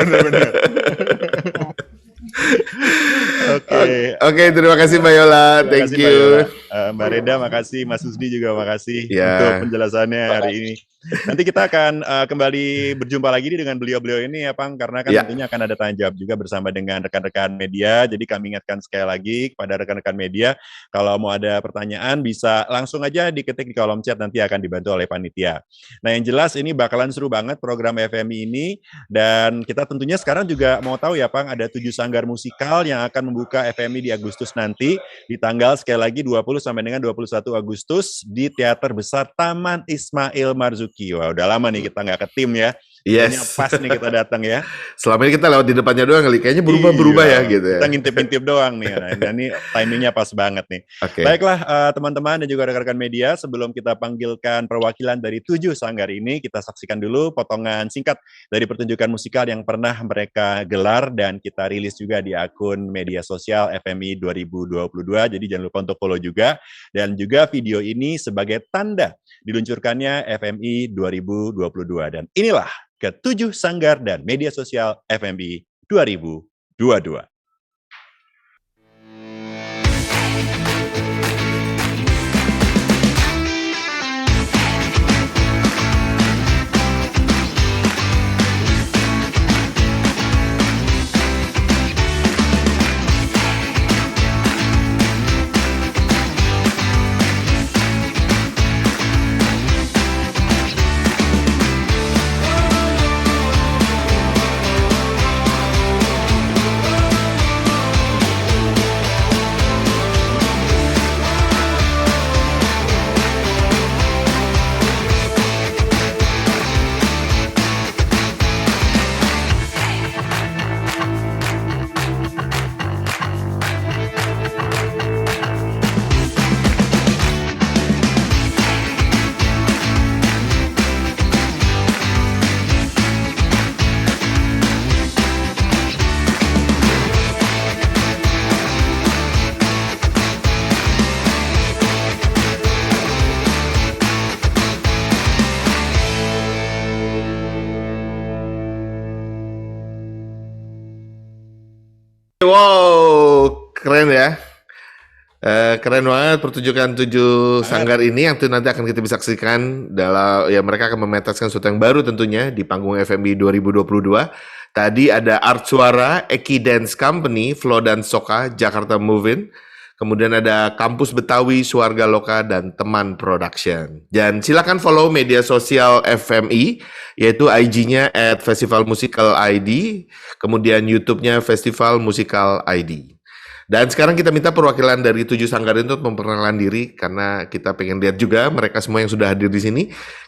Oke, terima kasih Mbak Yola. Thank you. Mbak Reda makasih, Mas Susdi juga makasih untuk penjelasannya hari ini. Nanti kita akan kembali berjumpa lagi dengan beliau-beliau ini ya, Pang, karena kan tentunya akan ada tanya jawab juga bersama dengan rekan-rekan media. Jadi kami ingatkan sekali lagi kepada rekan-rekan media, kalau mau ada pertanyaan bisa langsung aja diketik di kolom chat, nanti akan dibantu oleh panitia. Nah yang jelas ini bakalan seru banget program FMI ini, dan kita tentunya sekarang juga mau tahu ya, Pang, ada 7 sanggar musikal yang akan membuka FMI di Agustus nanti, di tanggal sekali lagi 20 sampai dengan 21 Agustus di Teater Besar Taman Ismail Marzuki. Wah, udah lama nih kita nggak ke tim ya. Yes. Pas nih kita datang ya. Selama ini kita lewat di depannya doang kali, kayaknya berubah ya gitu ya. Kita ngintip-ngintip doang nih. Nah, ini timingnya pas banget nih. Baiklah teman-teman dan juga rekan-rekan media, sebelum kita panggilkan perwakilan dari 7 sanggar ini, kita saksikan dulu potongan singkat dari pertunjukan musikal yang pernah mereka gelar dan kita rilis juga di akun media sosial FMI 2022. Jadi jangan lupa untuk follow juga, dan juga video ini sebagai tanda diluncurkannya FMI 2022. Dan inilah ke-7 sanggar dan media sosial FMI 2022. keren ya. Keren banget pertunjukan 7 sanggar ini yang tuh nanti akan kita bisa saksikan dalam ya mereka akan mementaskan sesuatu yang baru tentunya di panggung FMI 2022. Tadi ada Art Suara, Eki Dance Company, Flow dan Soka, Jakarta Movin. Kemudian ada Kampus Betawi, Suarga Loka, dan Teman Production. Dan silakan follow media sosial FMI, yaitu IG-nya @festivalmusical_id, kemudian YouTube-nya Festival Musical ID. Dan sekarang kita minta perwakilan dari 7 sanggar itu untuk memperkenalkan diri karena kita pengen lihat juga mereka semua yang sudah hadir di sini.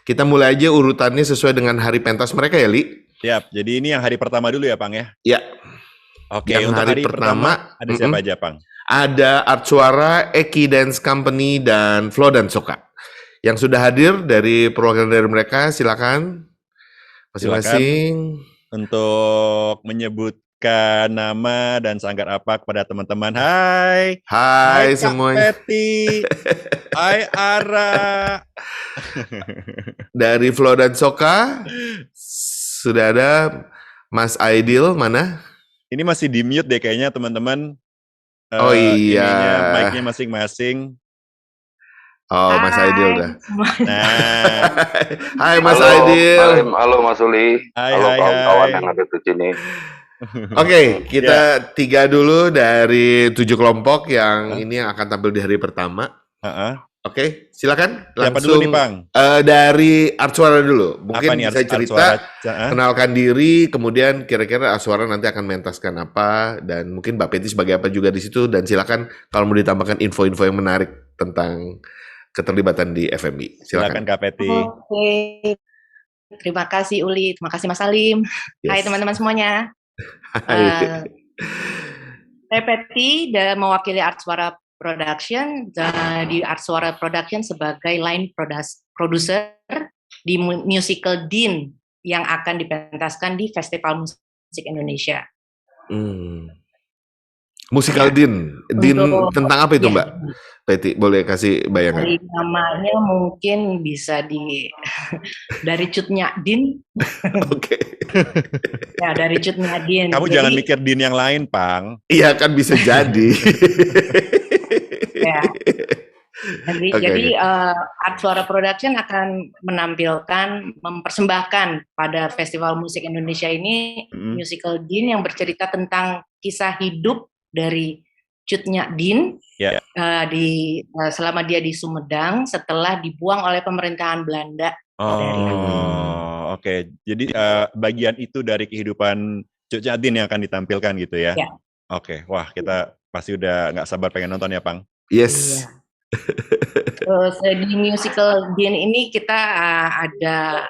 Kita mulai aja urutannya sesuai dengan hari pentas mereka ya, Li. Siap. Jadi ini yang hari pertama dulu ya, Pang ya? Ya. Oke, Yang untuk hari pertama, ada siapa aja, Pang? Ada Art Suara, Eki Dance Company, dan Flow dan Soka. Yang sudah hadir dari perwakilan dari mereka, silakan masing-masing. Untuk menyebutkan nama dan sanggar apa kepada teman-teman. Hai. Hai Kak semuanya. Peti. Hai Ara. Dari Flow dan Soka sudah ada Mas Aidil, mana? Ini masih di mute deh kayaknya teman-teman. Oh iya. Mic-nya masing-masing. Oh, Mas Aidil dah. Nah. Hai Mas Halo, Aidil. halo Mas Uli. Halo kawan-kawan yang ada di sini. Oke, kita 3 dulu dari 7 kelompok yang ini yang akan tampil di hari pertama. Oke, silakan. Siapa dulu nih, Bang? Dari Art Suara dulu. Mungkin nih, bisa cerita, kenalkan diri, kemudian kira-kira Art Suara nanti akan mentaskan apa, dan mungkin Mbak Peti sebagai apa juga di situ. Dan silakan kalau mau ditambahkan info-info yang menarik tentang keterlibatan di FMI. Silakan Kak Peti. Oke. Terima kasih Uli, terima kasih Mas Salim. Yes. Hai teman-teman semuanya. Saya Peti dan mewakili Art Suara Production di Art Suara Production sebagai line producer di musical Dean yang akan dipentaskan di Festival Musik Indonesia. Musical Dean tentang apa itu, Mbak Peti? Boleh kasih bayangan? Dari namanya mungkin bisa dari Cutnya Din. Oke. Ya, dari Cutnya Din. Kamu jangan mikir Din yang lain, Pang. Iya, kan bisa jadi. Ya. Jadi Art Suara Production akan mempersembahkan pada Festival Musik Indonesia ini musical Din yang bercerita tentang kisah hidup dari Cutnya Din selama dia di Sumedang setelah dibuang oleh pemerintahan Belanda. Oke. Jadi bagian itu dari kehidupan Cutnya Din yang akan ditampilkan gitu ya? Ya. Oke. Wah, kita pasti udah nggak sabar pengen nonton ya, Pang? Yes. Iya. Terus di musical Din ini kita ada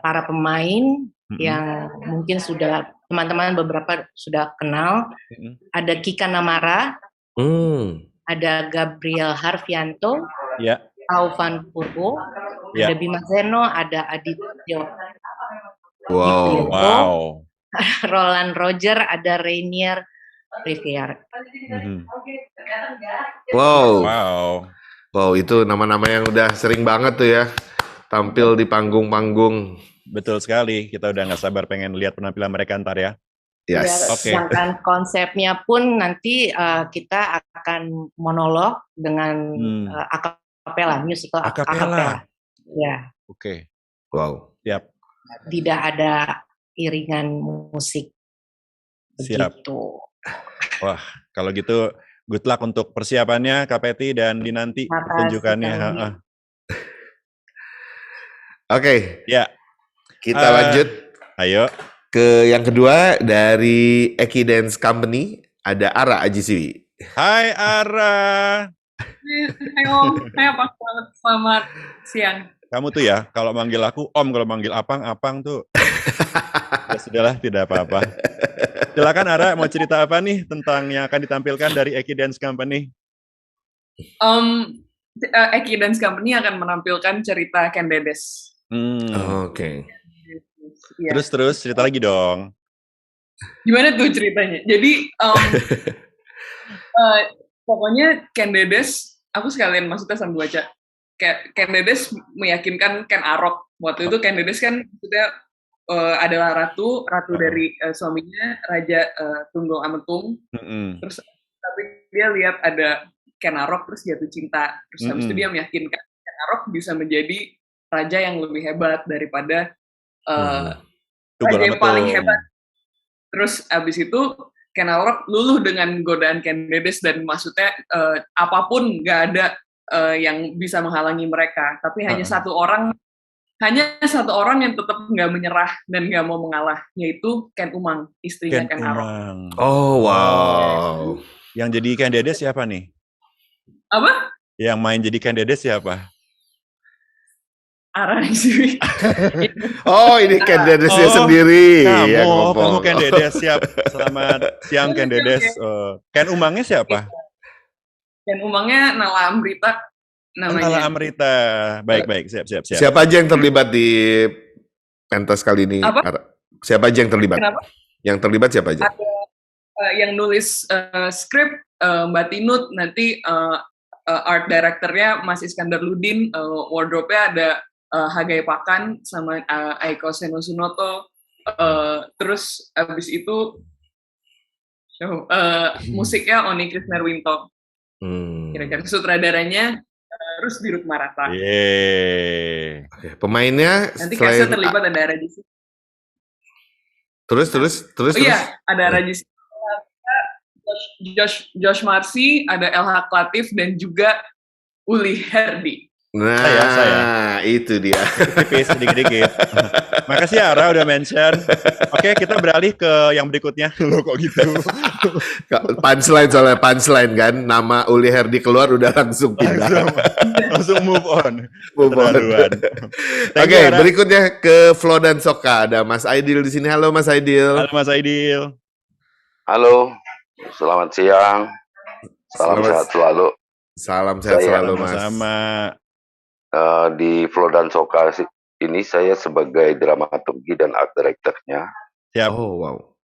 para pemain yang mungkin sudah teman-teman beberapa sudah kenal. Ada Kika Namara, ada Gabriel Harfianto, Taufan Purbo, ada Bima Zeno, ada Adityo. Wow. Roland Roger, ada Rainier Rivière. Wow, itu nama-nama yang udah sering banget tuh ya tampil di panggung-panggung. Betul sekali, kita udah nggak sabar pengen lihat penampilan mereka ntar ya. Yes. Sedangkan konsepnya pun nanti kita akan monolog dengan akapela, musical akapela. Ya. Oke. Wow. Siap. Tidak ada iringan musik. Siap. Begitu. Wah, kalau gitu good luck untuk persiapannya Kak Peti dan di nanti pertunjukannya. Oke. Ya. Kita lanjut. Ayo. Ke yang kedua dari Eki Dance Company ada Ara Ajisiwi. Hai Ara. Hai Om, hai Pak, selamat siang. Kamu tuh ya, kalau manggil aku Om, kalau manggil Apang tuh. Ya sudahlah, tidak apa-apa. Silakan Ara, mau cerita apa nih tentang yang akan ditampilkan dari Eki Dance Company? Eki Dance Company akan menampilkan cerita Ken Dedes. Oke. Ya. Terus cerita lagi dong. Gimana tuh ceritanya? Jadi pokoknya Ken Dedes, aku sekalian maksudnya sambil baca. Ken Dedes meyakinkan Ken Arok. Waktu itu Ken Dedes kan maksudnya adalah ratu dari suaminya Raja Tunggul Ametung. Terus tapi dia lihat ada Ken Arok terus jatuh cinta, terus habis itu dia meyakinkan Ken Arok bisa menjadi raja yang lebih hebat daripada raja yang paling hebat. Terus habis itu Ken Arok luluh dengan godaan Ken Dedes dan maksudnya apapun nggak ada yang bisa menghalangi mereka, tapi hanya satu orang yang tetap nggak menyerah dan nggak mau mengalah, yaitu Ken Umang, istrinya Ken Arok. Oh wow. Yang jadi Ken Dedes siapa nih? Apa? Yang main jadi Ken Dedes siapa? Araisi. Oh ini Ken Dedesnya sendiri. Kamu Ken Dedes, siap. Selamat siang Ken Dedes. Ken Umangnya siapa? Ken Umangnya Nala Amrita namanya. Nala Amrita. Baik, siap. Siapa aja yang terlibat di pentas kali ini? Apa? Siapa aja yang terlibat? Kenapa? Yang terlibat siapa aja? Ada yang nulis skrip Mbak Tinut, nanti art directornya Mas Iskandar Ludin, wardrobe-nya ada Hagai Pakan sama Aiko Senosunoto, terus abis itu musiknya Oni Krisnarwinto. Kira-kira sutradaranya terus Dirut Marata. Oke, pemainnya nanti kasih terlibat ada Rajisi. Terus. Oh iya, ada Rajisi. Josh Marsi, ada LH Latif dan juga Uli Herdi. Nah, saya. Itu dia. Tipis sedikit-dikit. Makasih Ara udah mention. Oke, kita beralih ke yang berikutnya. Loh kok gitu? Punchline kan. Nama Uli Herdi keluar udah langsung pindah. Langsung move on. Oke, berikutnya ke Flo dan Soka. Ada Mas Aidil di sini. Halo Mas Aidil. Halo Mas Aidil. Halo, selamat siang. Salam sehat selalu. Salam sehat selalu Mas. Sama. Di Flo dan Soka ini saya sebagai dramaturgi dan art director-nya. Siap. Oh wow.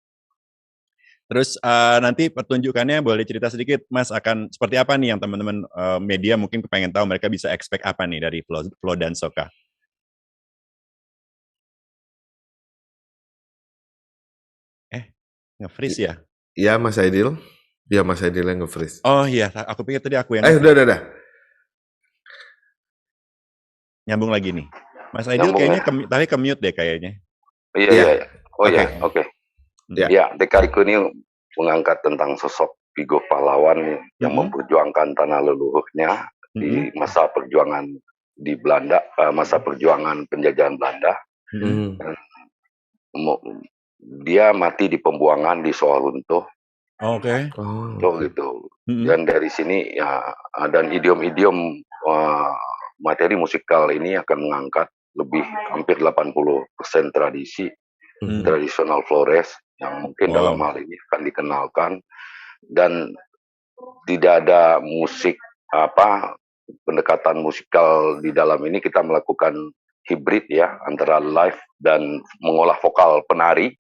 Terus nanti pertunjukannya boleh cerita sedikit Mas, akan seperti apa nih yang teman-teman media mungkin pengen tahu, mereka bisa expect apa nih dari Flo dan Soka? Nge-freeze ya? Iya Mas Aidil. Iya Mas Aidil yang nge-freeze. Oh iya, aku pikir tadi aku yang udah. Nyambung lagi nih. Mas Aidil kayaknya tapi ke-mute deh kayaknya. Iya. Oh iya, oke. Ya. Ya, TKIku ini mengangkat tentang sosok Vigo pahlawan yang memperjuangkan tanah leluhurnya di masa perjuangan di Belanda, masa perjuangan penjajahan Belanda. Dia mati di pembuangan di Soalunto. Oke. Gitu. Dan dari sini ya, dan idiom-idiom materi musikal ini akan mengangkat lebih hampir 80% tradisi tradisional Flores yang mungkin dalam hal ini akan dikenalkan, dan tidak ada musik pendekatan musikal di dalam ini. Kita melakukan hibrid ya antara live dan mengolah vokal penari.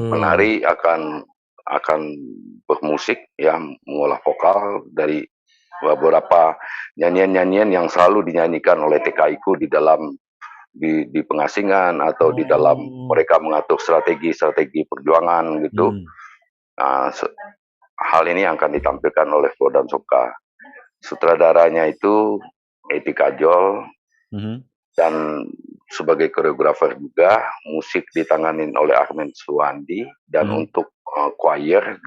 Penari akan bermusik ya, mengolah vokal dari beberapa nyanyian-nyanyian yang selalu dinyanyikan oleh TKIku di dalam di pengasingan atau di dalam mereka mengatur strategi perjuangan gitu. Nah, hal ini akan ditampilkan oleh Flo dan Soka. Sutradaranya itu Eti Kajol, dan sebagai koreografer juga musik ditanganin oleh Ahmed Suwandi, dan untuk choir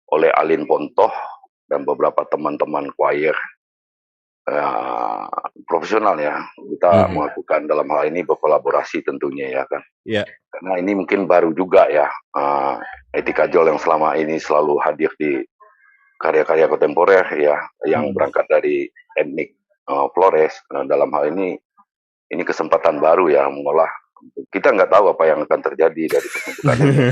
oleh Alin Pontoh dan beberapa teman-teman choir profesional ya. Kita melakukan dalam hal ini berkolaborasi tentunya ya kan. Karena ini mungkin baru juga ya, Eti Kajol yang selama ini selalu hadir di karya-karya kontemporer ya, yang berangkat dari etnik Flores. Dalam hal ini kesempatan baru ya mengolah. Kita nggak tahu apa yang akan terjadi dari pertunjukan ini.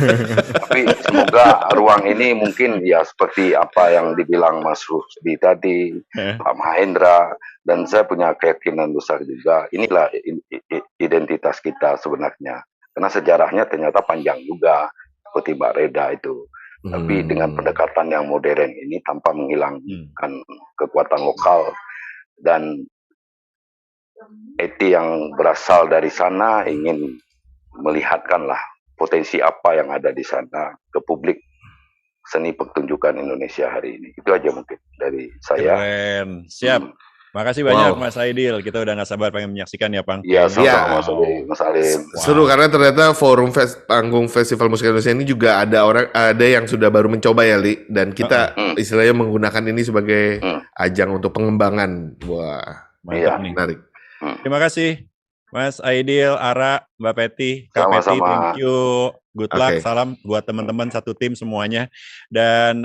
Tapi semoga ruang ini mungkin ya seperti apa yang dibilang Mas Rusdi tadi, Pak Mahendra, dan saya punya keyakinan besar juga. Inilah identitas kita sebenarnya. Karena sejarahnya ternyata panjang juga, seperti Mbak Reda itu. Tapi dengan pendekatan yang modern ini tanpa menghilangkan kekuatan lokal, dan Eti yang berasal dari sana ingin melihatkanlah potensi apa yang ada di sana ke publik seni pertunjukan Indonesia hari ini. Itu aja mungkin dari saya. Keren, siap. Makasih banyak Mas Aidil. Kita udah nggak sabar pengen menyaksikan ya, Pang. Iya, sama Mas Alim. Seru karena ternyata forum panggung Festival Musik Indonesia ini juga ada yang sudah baru mencoba ya, Li. Dan kita istilahnya menggunakan ini sebagai ajang untuk pengembangan. Wah, mantap nih. Menarik. Terima kasih Mas Aidil, Ara, Mbak Peti, Kak Peti, thank you. Good luck, salam buat teman-teman satu tim semuanya. Dan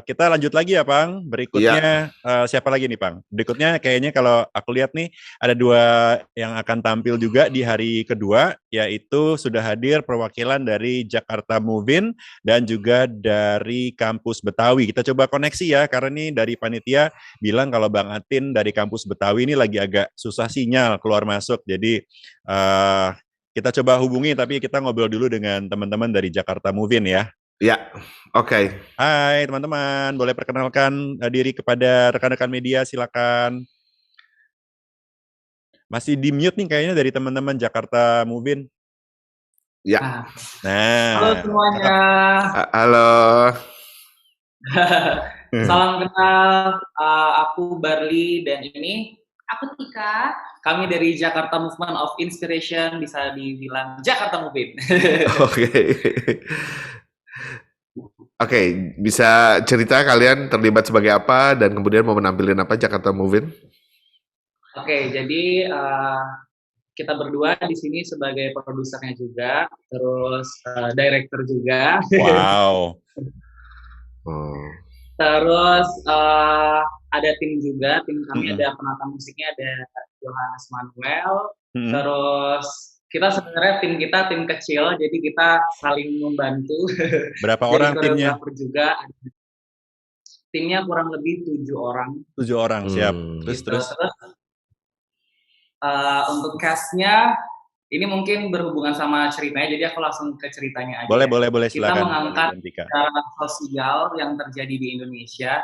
kita lanjut lagi ya, Pang. Berikutnya siapa lagi nih, Pang? Berikutnya kayaknya kalau aku lihat nih ada 2 yang akan tampil juga di hari kedua, yaitu sudah hadir perwakilan dari Jakarta Move-In dan juga dari Kampus Betawi. Kita coba koneksi ya, karena nih dari panitia bilang kalau Bang Atin dari Kampus Betawi ini lagi agak susah sinyal keluar masuk. Jadi kita coba hubungi, tapi kita ngobrol dulu dengan teman-teman dari Jakarta Move-In ya. Ya, oke. Hai teman-teman, boleh perkenalkan diri kepada rekan-rekan media, silakan. Masih di mute nih kayaknya dari teman-teman Jakarta Move-In. Ya. Nah. Halo semuanya. Halo. Salam kenal, aku Barli dan ini aku Tika. Kami dari Jakarta Movement of Inspiration, bisa dibilang Jakarta Move-In. Oke, bisa cerita kalian terlibat sebagai apa dan kemudian mau menampilkan apa Jakarta Move-In? Oke, jadi kita berdua di sini sebagai produsernya juga, terus director juga. Wow. Terus ada tim juga, tim kami ada penata musiknya, ada Johannes Manuel. Terus kita sebenarnya tim kecil, jadi kita saling membantu. Berapa orang timnya? Juga timnya kurang lebih 7 orang. 7 orang, siap. Terus. Untuk cast-nya ini mungkin berhubungan sama ceritanya, jadi aku langsung ke ceritanya aja. Boleh, silakan. Kita mengangkat secara sosial yang terjadi di Indonesia.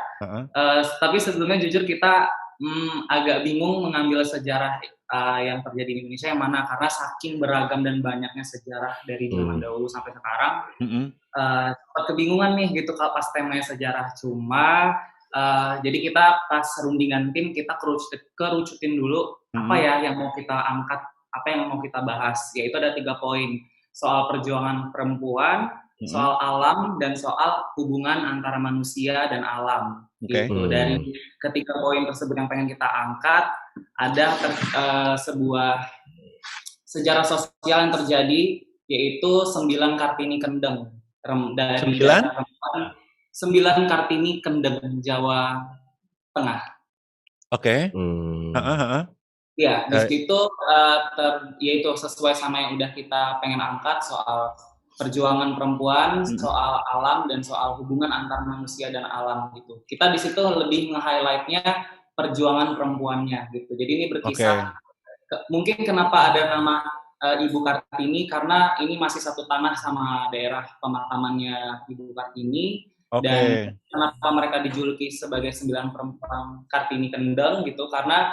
Tapi sebelumnya jujur kita agak bingung mengambil sejarah yang terjadi di Indonesia yang mana, karena saking beragam dan banyaknya sejarah dari zaman dahulu sampai sekarang. Sempat kebingungan nih gitu pas temanya sejarah. Cuma jadi kita pas rundingan tim kita kerucutin dulu apa ya yang mau kita angkat, apa yang mau kita bahas, yaitu ada 3 poin: soal perjuangan perempuan, soal alam, dan soal hubungan antara manusia dan alam. Gitu. Dari ketiga poin tersebut yang pengen kita angkat, ada sebuah sejarah sosial yang terjadi, yaitu 9 Kartini Kendeng. Dari 9 Kartini Kendeng, Jawa Tengah. Ya, di situ yaitu sesuai sama yang udah kita pengen angkat, soal perjuangan perempuan, soal alam, dan soal hubungan antar manusia dan alam gitu. Kita di situ lebih nge-highlight-nya perjuangan perempuannya gitu. Jadi ini berkisah mungkin kenapa ada nama Ibu Kartini, karena ini masih satu tanah sama daerah pemakamannya Ibu Kartini. Dan kenapa mereka dijuluki sebagai 9 perempuan Kartini Kendeng gitu, karena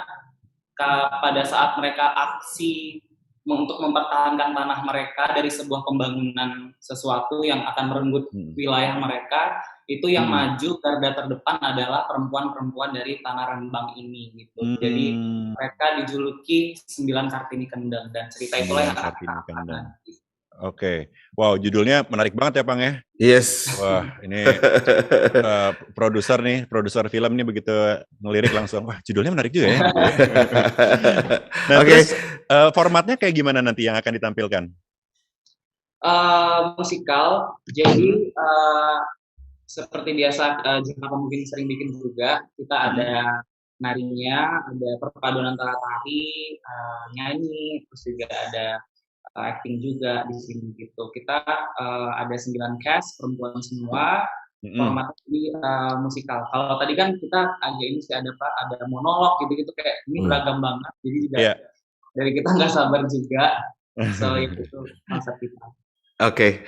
pada saat mereka aksi untuk mempertahankan tanah mereka dari sebuah pembangunan sesuatu yang akan merenggut wilayah mereka, itu yang maju garda terdepan adalah perempuan-perempuan dari Tanah Rembang ini gitu. Jadi mereka dijuluki 9 Kartini Kendeng, dan cerita itulah yang akan kita angkat. Wow, judulnya menarik banget ya, Pang ya? Yes. Wah, ini produser film nih begitu ngelirik langsung, wah judulnya menarik juga ya. Nah, terus formatnya kayak gimana nanti yang akan ditampilkan? Musikal, jadi seperti biasa Jakarta mungkin sering bikin juga, kita ada narinya, ada perpaduan antara tari, nyanyi, terus juga ada acting juga di sini gitu. Kita ada 9 cast perempuan semua, format ini musikal. Kalau tadi kan kita agak ini sih ada monolog gitu kayak ini beragam banget. Jadi juga dari kita nggak sabar juga. So itu konsep kita. Oke.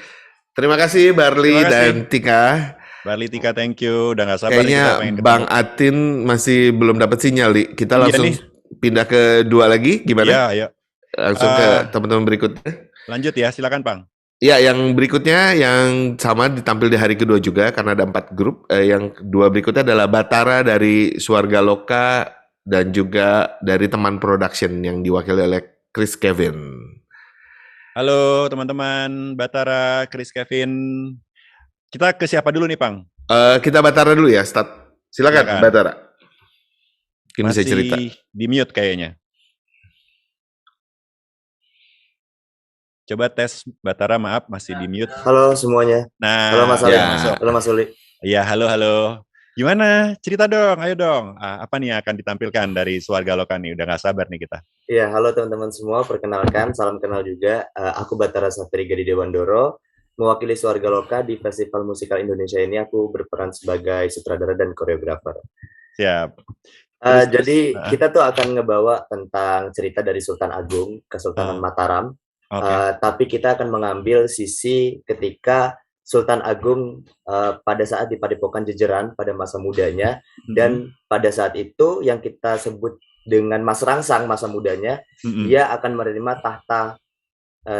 Terima kasih Barli dan Tika. Barli, Tika, thank you. Udah nggak sabar. Kayaknya Bang Atin masih belum dapat sinyal, Li. Kita langsung pindah ke 2 lagi, gimana? Iya. Langsung ke teman-teman berikutnya. Lanjut ya, silakan, Pang. Ya, yang berikutnya yang sama ditampil di hari kedua juga karena ada 4 grup. Yang dua berikutnya adalah Batara dari Swarga Loka dan juga dari Teman Production yang diwakili oleh Chris Kevin. Halo teman-teman, Batara, Chris Kevin. Kita ke siapa dulu nih, Pang? Kita Batara dulu ya, start. Silakan. Batara. Mungkin masih bisa cerita. Di mute kayaknya. Coba tes Batara, maaf masih di mute. Halo semuanya. Nah, halo Mas Ali. Ya. Halo Mas Uli. Iya, halo. Gimana? Cerita dong, ayo dong. Apa nih yang akan ditampilkan dari Swarga Loka nih? Udah gak sabar nih kita. Iya, halo teman-teman semua. Perkenalkan, salam kenal juga. Aku Batara Safri Gadi Dewandoro, mewakili Swarga Loka di Festival Musikal Indonesia ini. Aku berperan sebagai sutradara dan koreografer. Siap. Jadi kita tuh akan ngebawa tentang cerita dari Sultan Agung, Kesultanan Mataram. Tapi kita akan mengambil sisi ketika Sultan Agung pada saat di Padepokan Jejeran pada masa mudanya, dan pada saat itu yang kita sebut dengan Mas Rangsang masa mudanya, dia akan menerima tahta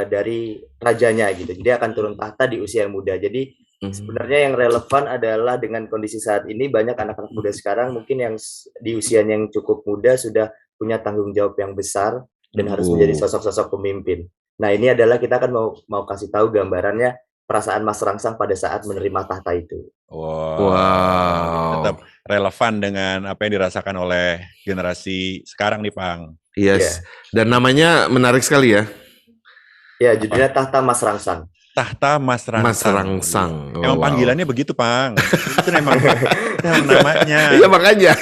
dari rajanya gitu. Jadi akan turun tahta di usia yang muda. Jadi sebenarnya yang relevan adalah dengan kondisi saat ini banyak anak-anak muda sekarang mungkin yang di usia yang cukup muda sudah punya tanggung jawab yang besar dan harus menjadi sosok-sosok pemimpin. Nah, ini adalah kita akan mau kasih tahu gambarannya perasaan Mas Rangsang pada saat menerima tahta itu. Wow. Tetap relevan dengan apa yang dirasakan oleh generasi sekarang nih, Pang. Yes. Dan namanya menarik sekali ya. Ya, judulnya Tahta Mas Rangsang. Tahta Mas Rangsang. Mas Rangsang. Emang panggilannya begitu, Pang. Itu memang namanya. Iya, makanya.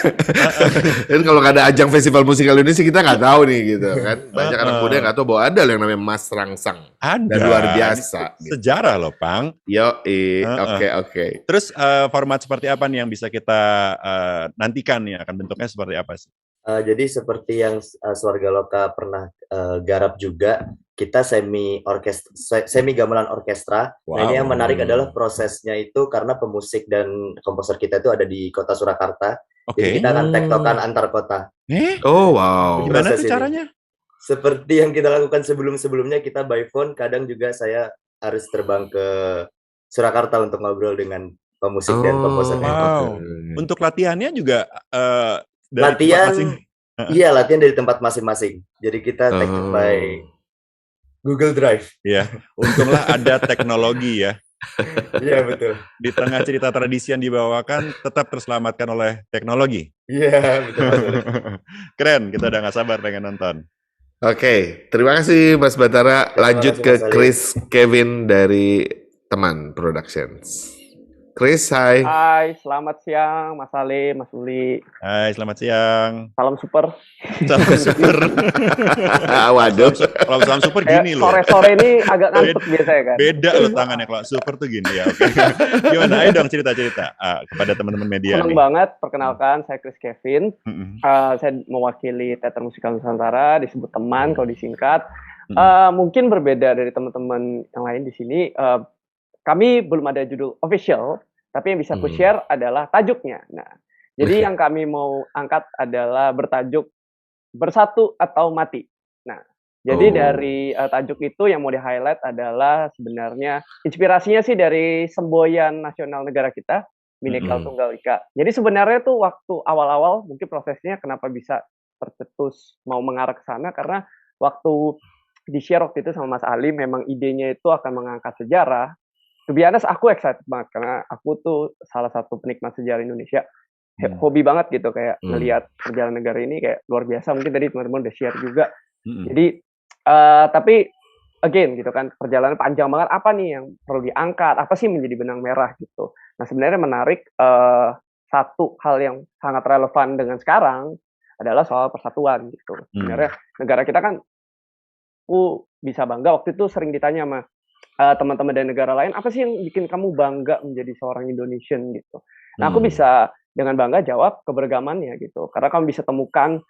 Dan kalau nggak ada ajang festival musikal Indonesia kita nggak tahu nih gitu kan. Banyak anak muda yang nggak tahu bahwa ada yang namanya Mas Rangsang. Ada. Dan luar biasa. Sejarah loh, Pang. Oke. Terus format seperti apa nih yang bisa kita nantikan nih? Akan bentuknya seperti apa sih? Jadi seperti yang Swarga Loka pernah garap juga, kita semi gamelan orkestra. Nah, ini yang menarik adalah prosesnya itu karena pemusik dan komposer kita itu ada di kota Surakarta. Jadi kita akan tektokan antar kota. Oh wow. Gimana tuh caranya? Seperti yang kita lakukan sebelum-sebelumnya, kita by phone, kadang juga saya harus terbang ke Surakarta untuk ngobrol dengan pemusik dan komposernya. Wow. Untuk latihannya juga latihan dari tempat masing-masing. Jadi kita take by Google Drive. Iya, untunglah ada teknologi ya. Iya, betul. Di tengah cerita tradisi yang dibawakan tetap terselamatkan oleh teknologi. Iya, betul. Keren, kita udah gak sabar pengen nonton. Oke, terima kasih Mas Batara. Lanjut ke Chris Kevin dari Teman Productions. Chris, hai. Hai, selamat siang Mas Ali, Mas Uli. Hai, selamat siang. Salam super. Salam super. Waduh. Kalau salam super gini loh. Sore-sore ini agak ngantuk biasanya kan. Beda loh tangannya kalau super tuh gini ya. Oke. Gimana? Ayo dong cerita-cerita kepada teman-teman media. Senang banget, perkenalkan saya Chris Kevin. Saya mewakili Teater Musikal Nusantara, disebut Teman kalau disingkat. Mungkin berbeda dari teman-teman yang lain di sini. Kami belum ada judul official, tapi yang bisa aku share adalah tajuknya. Nah, jadi yang kami mau angkat adalah bertajuk Bersatu atau Mati. Nah, jadi dari tajuk itu yang mau di-highlight adalah sebenarnya inspirasinya sih dari semboyan nasional negara kita, Bhinneka Tunggal Ika. Jadi sebenarnya tuh waktu awal-awal mungkin prosesnya kenapa bisa tercetus mau mengarah ke sana, karena waktu di-share waktu itu sama Mas Ali, memang idenya itu akan mengangkat sejarah. To be honest, aku excited banget karena aku tuh salah satu penikmat sejarah Indonesia. Hobi banget gitu kayak melihat perjalanan negara ini kayak luar biasa. Mungkin tadi teman-teman udah share juga. Jadi tapi again gitu kan, perjalanan panjang banget, apa nih yang perlu diangkat, apa sih menjadi benang merah gitu. Nah, sebenarnya menarik satu hal yang sangat relevan dengan sekarang adalah soal persatuan gitu. Sebenarnya negara kita kan bisa bangga, waktu itu sering ditanya sama teman-teman dari negara lain, apa sih yang bikin kamu bangga menjadi seorang Indonesian gitu. Nah, aku bisa dengan bangga jawab keberagamannya gitu. Karena kamu bisa temukan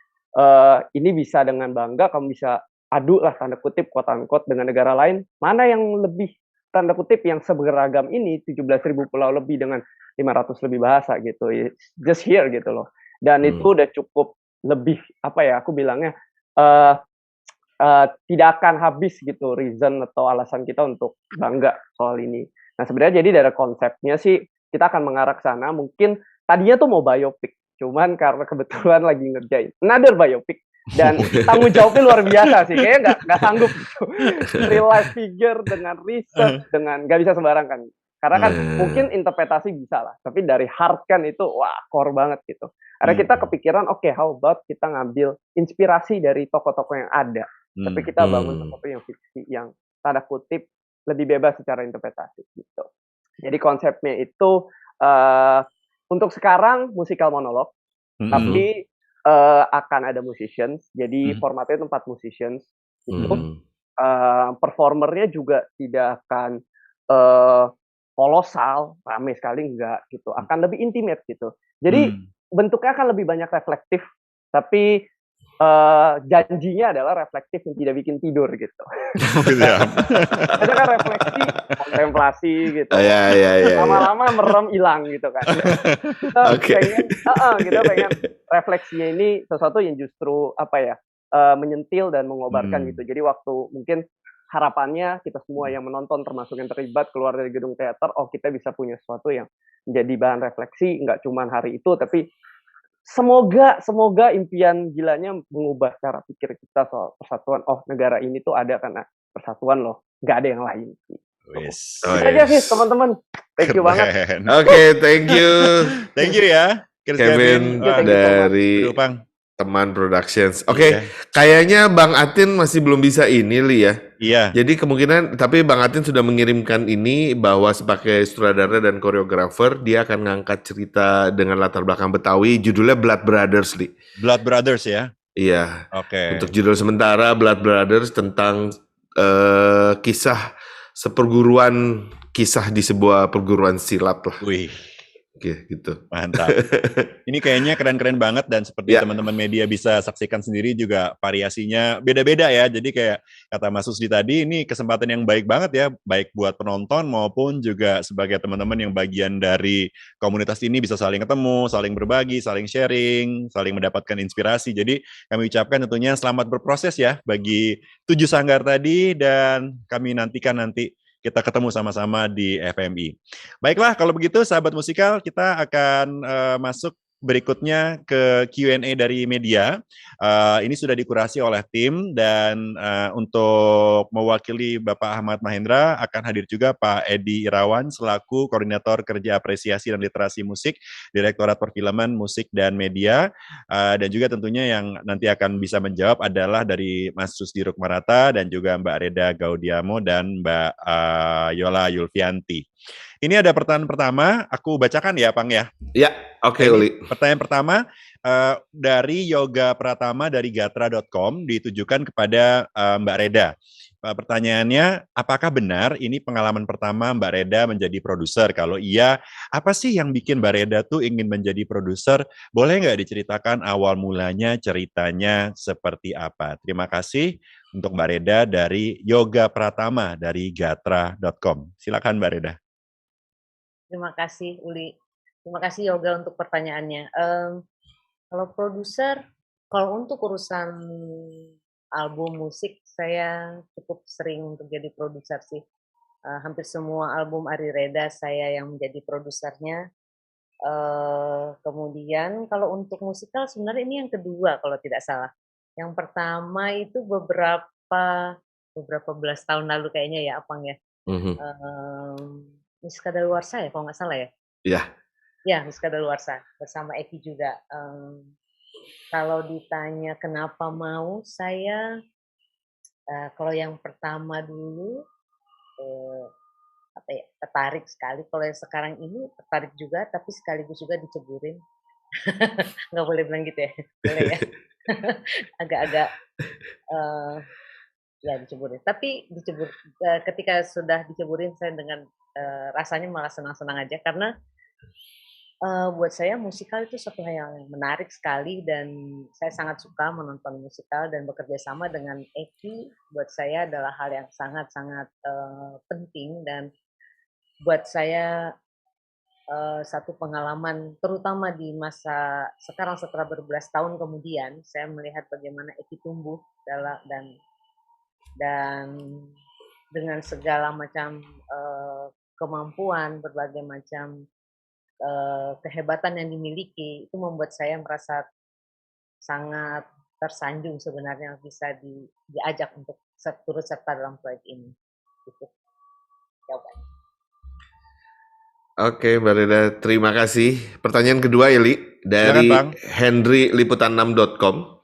ini bisa dengan bangga, kamu bisa adu lah tanda kutip quote unquote dengan negara lain, mana yang lebih tanda kutip yang seberagam ini, 17.000 pulau lebih dengan 500 lebih bahasa gitu. Just here gitu loh. Dan itu udah cukup lebih apa ya, aku bilangnya tidak akan habis gitu reason atau alasan kita untuk bangga soal ini. Nah sebenarnya jadi dari konsepnya sih kita akan mengarah ke sana. Mungkin tadinya tuh mau biopic, cuman karena kebetulan lagi ngerjain another biopic dan tanggung jawabnya luar biasa sih, kayaknya nggak sanggup gitu. Real life figure dengan research, dengan nggak bisa sembarang kan. Karena kan mungkin interpretasi bisa lah, tapi dari heart kan itu wah core banget gitu. Karena kita kepikiran, oke, how about kita ngambil inspirasi dari tokoh-tokoh yang ada, tapi kita bangun sesuatu yang fiksi, yang tanda kutip lebih bebas secara interpretasi gitu. Jadi konsepnya itu untuk sekarang musikal monolog, tapi akan ada musicians. Jadi formatnya itu 4 musicians gitu. Performernya juga tidak akan kolosal, rame sekali enggak gitu. Akan lebih intimate gitu. Jadi bentuknya akan lebih banyak reflektif, tapi janjinya adalah reflektif yang tidak bikin tidur gitu. Ada kan refleksi, kontemplasi gitu. Lama-lama merem hilang gitu kan. Kita pengen refleksinya ini sesuatu yang justru menyentil dan mengobarkan gitu. Jadi waktu mungkin harapannya kita semua yang menonton termasuk yang terlibat keluar dari gedung teater, kita bisa punya sesuatu yang menjadi bahan refleksi, nggak cuma hari itu, tapi semoga impian gilanya mengubah cara pikir kita soal persatuan. Negara ini tuh ada karena persatuan loh, nggak ada yang lain. Itu aja sih teman-teman. Thank you banget. Thank you ya, Kevin dari Teman Productions. Kayaknya Bang Atin masih belum bisa ini, Li ya. Iya. Jadi kemungkinan, tapi Bang Atin sudah mengirimkan ini bahwa sebagai sutradara dan koreografer, dia akan ngangkat cerita dengan latar belakang Betawi, judulnya Blood Brothers, Li. Blood Brothers ya? Iya. Untuk judul sementara Blood Brothers tentang kisah seperguruan, kisah di sebuah perguruan silat lah. Wih. Gitu. Mantap. Ini kayaknya keren-keren banget dan seperti teman-teman media bisa saksikan sendiri juga variasinya beda-beda ya. Jadi kayak kata Mas Susdi tadi, ini kesempatan yang baik banget ya, baik buat penonton maupun juga sebagai teman-teman yang bagian dari komunitas ini bisa saling ketemu, saling berbagi, saling sharing, saling mendapatkan inspirasi. Jadi kami ucapkan tentunya selamat berproses ya bagi 7 sanggar tadi dan kami nantikan nanti kita ketemu sama-sama di FMI. Baiklah, kalau begitu sahabat musikal, kita akan masuk berikutnya ke Q&A dari media. Ini sudah dikurasi oleh tim dan untuk mewakili Bapak Ahmad Mahendra akan hadir juga Pak Edi Irawan selaku Koordinator Kerja Apresiasi dan Literasi Musik, Direktorat Perfilman Musik dan Media. Dan juga tentunya yang nanti akan bisa menjawab adalah dari Mas Susdi Rukmarata dan juga Mbak Reda Gaudiamo dan Mbak Yola Yulfianti. Ini ada pertanyaan pertama, aku bacakan ya, Pang ya. Ya, oke, Uli. Pertanyaan pertama dari Yoga Pratama dari gatra.com ditujukan kepada Mbak Reda. Pertanyaannya, apakah benar ini pengalaman pertama Mbak Reda menjadi produser? Kalau iya, apa sih yang bikin Mbak Reda tuh ingin menjadi produser? Boleh nggak diceritakan awal mulanya, ceritanya seperti apa? Terima kasih untuk Mbak Reda dari Yoga Pratama dari gatra.com. Silakan Mbak Reda. Terima kasih Uli. Terima kasih Yoga untuk pertanyaannya. Kalau produser, kalau untuk urusan album musik, saya cukup sering untuk jadi produser sih. Hampir semua album Ari Reda saya yang menjadi produsernya. Kemudian kalau untuk musikal sebenarnya ini yang kedua kalau tidak salah. Yang pertama itu beberapa belas tahun lalu kayaknya ya, Apang ya. Miss Kadaluarsa ya, kalau nggak salah ya? Iya. Ya, Miss Kadaluarsa bersama Eki juga. Kalau ditanya kenapa mau, saya kalau yang pertama dulu tertarik sekali. Kalau yang sekarang ini tertarik juga, tapi sekaligus juga diceburin. Nggak boleh bilang gitu ya, boleh ya? Agak-agak ya diceburin. Tapi ketika sudah diceburin saya dengan rasanya malah senang-senang aja karena buat saya musikal itu suatu hal yang menarik sekali dan saya sangat suka menonton musikal dan bekerja sama dengan Eki buat saya adalah hal yang sangat-sangat penting dan buat saya satu pengalaman terutama di masa sekarang setelah berbelas tahun kemudian saya melihat bagaimana Eki tumbuh dan dan dengan segala macam kemampuan, berbagai macam kehebatan yang dimiliki, itu membuat saya merasa sangat tersanjung sebenarnya bisa diajak untuk turut serta dalam proyek ini. Gitu. Jawabannya. Oke, Mbak Reda, terima kasih. Pertanyaan kedua, Eli, dari Henry liputan6.com.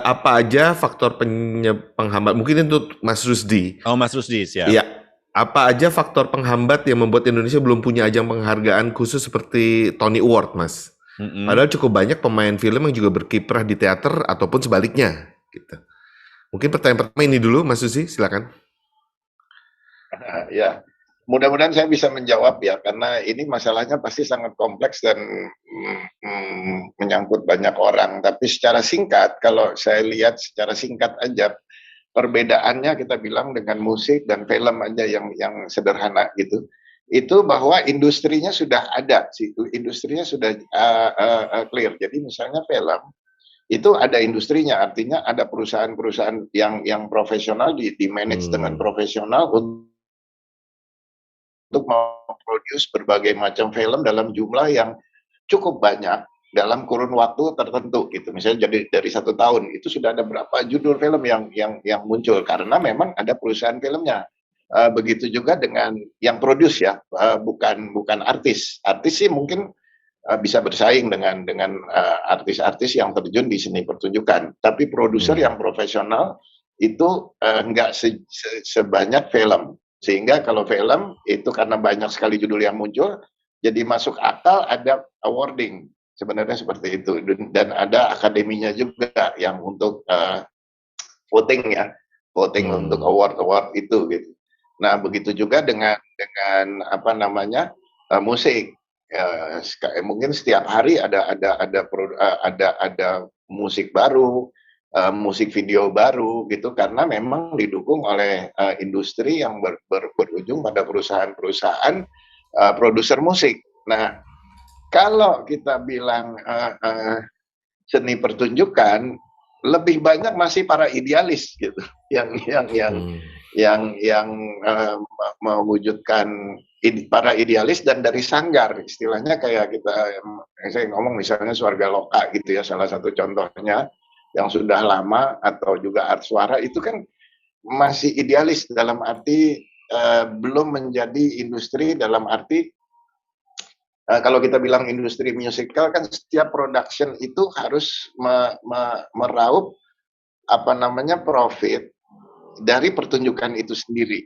Apa aja faktor penghambat? Mungkin itu Mas Rusdi. Oh, Mas Rusdi, siap. Iya. Apa aja faktor penghambat yang membuat Indonesia belum punya ajang penghargaan khusus seperti Tony Award, Mas? Padahal cukup banyak pemain film yang juga berkiprah di teater ataupun sebaliknya. Gitu. Mungkin pertanyaan pertama ini dulu, Mas Rusdi, silakan. Ya. Mudah-mudahan saya bisa menjawab ya, karena ini masalahnya pasti sangat kompleks dan menyangkut banyak orang. Tapi secara singkat, kalau saya lihat secara singkat aja, perbedaannya kita bilang dengan musik dan film aja yang sederhana gitu, itu bahwa industrinya sudah ada, industrinya sudah clear. Jadi misalnya film, itu ada industrinya, artinya ada perusahaan-perusahaan yang profesional di manage dengan profesional untuk memproduce berbagai macam film dalam jumlah yang cukup banyak dalam kurun waktu tertentu gitu. Misalnya jadi dari 1 tahun itu sudah ada berapa judul film yang muncul karena memang ada perusahaan filmnya. Begitu juga dengan yang produce ya, bukan artis. Artis sih mungkin bisa bersaing dengan artis-artis yang terjun di seni pertunjukan. Tapi produser yang profesional itu enggak sebanyak film. Sehingga kalau film itu karena banyak sekali judul yang muncul, jadi masuk akal ada awarding. Sebenarnya seperti itu. Dan ada akademinya juga yang untuk voting ya. Voting untuk award itu gitu. Nah, begitu juga dengan apa namanya? Musik. Mungkin setiap hari ada musik baru, musik video baru gitu, karena memang didukung oleh industri yang berujung pada perusahaan-perusahaan produser musik. Nah, kalau kita bilang seni pertunjukan, lebih banyak masih para idealis gitu, yang mewujudkan para idealis dan dari sanggar, istilahnya kayak saya ngomong misalnya Swarga Loka gitu ya, salah satu contohnya yang sudah lama, atau juga Art Suara itu kan masih idealis dalam arti belum menjadi industri dalam arti kalau kita bilang industri musikal kan setiap production itu harus meraup apa namanya profit dari pertunjukan itu sendiri.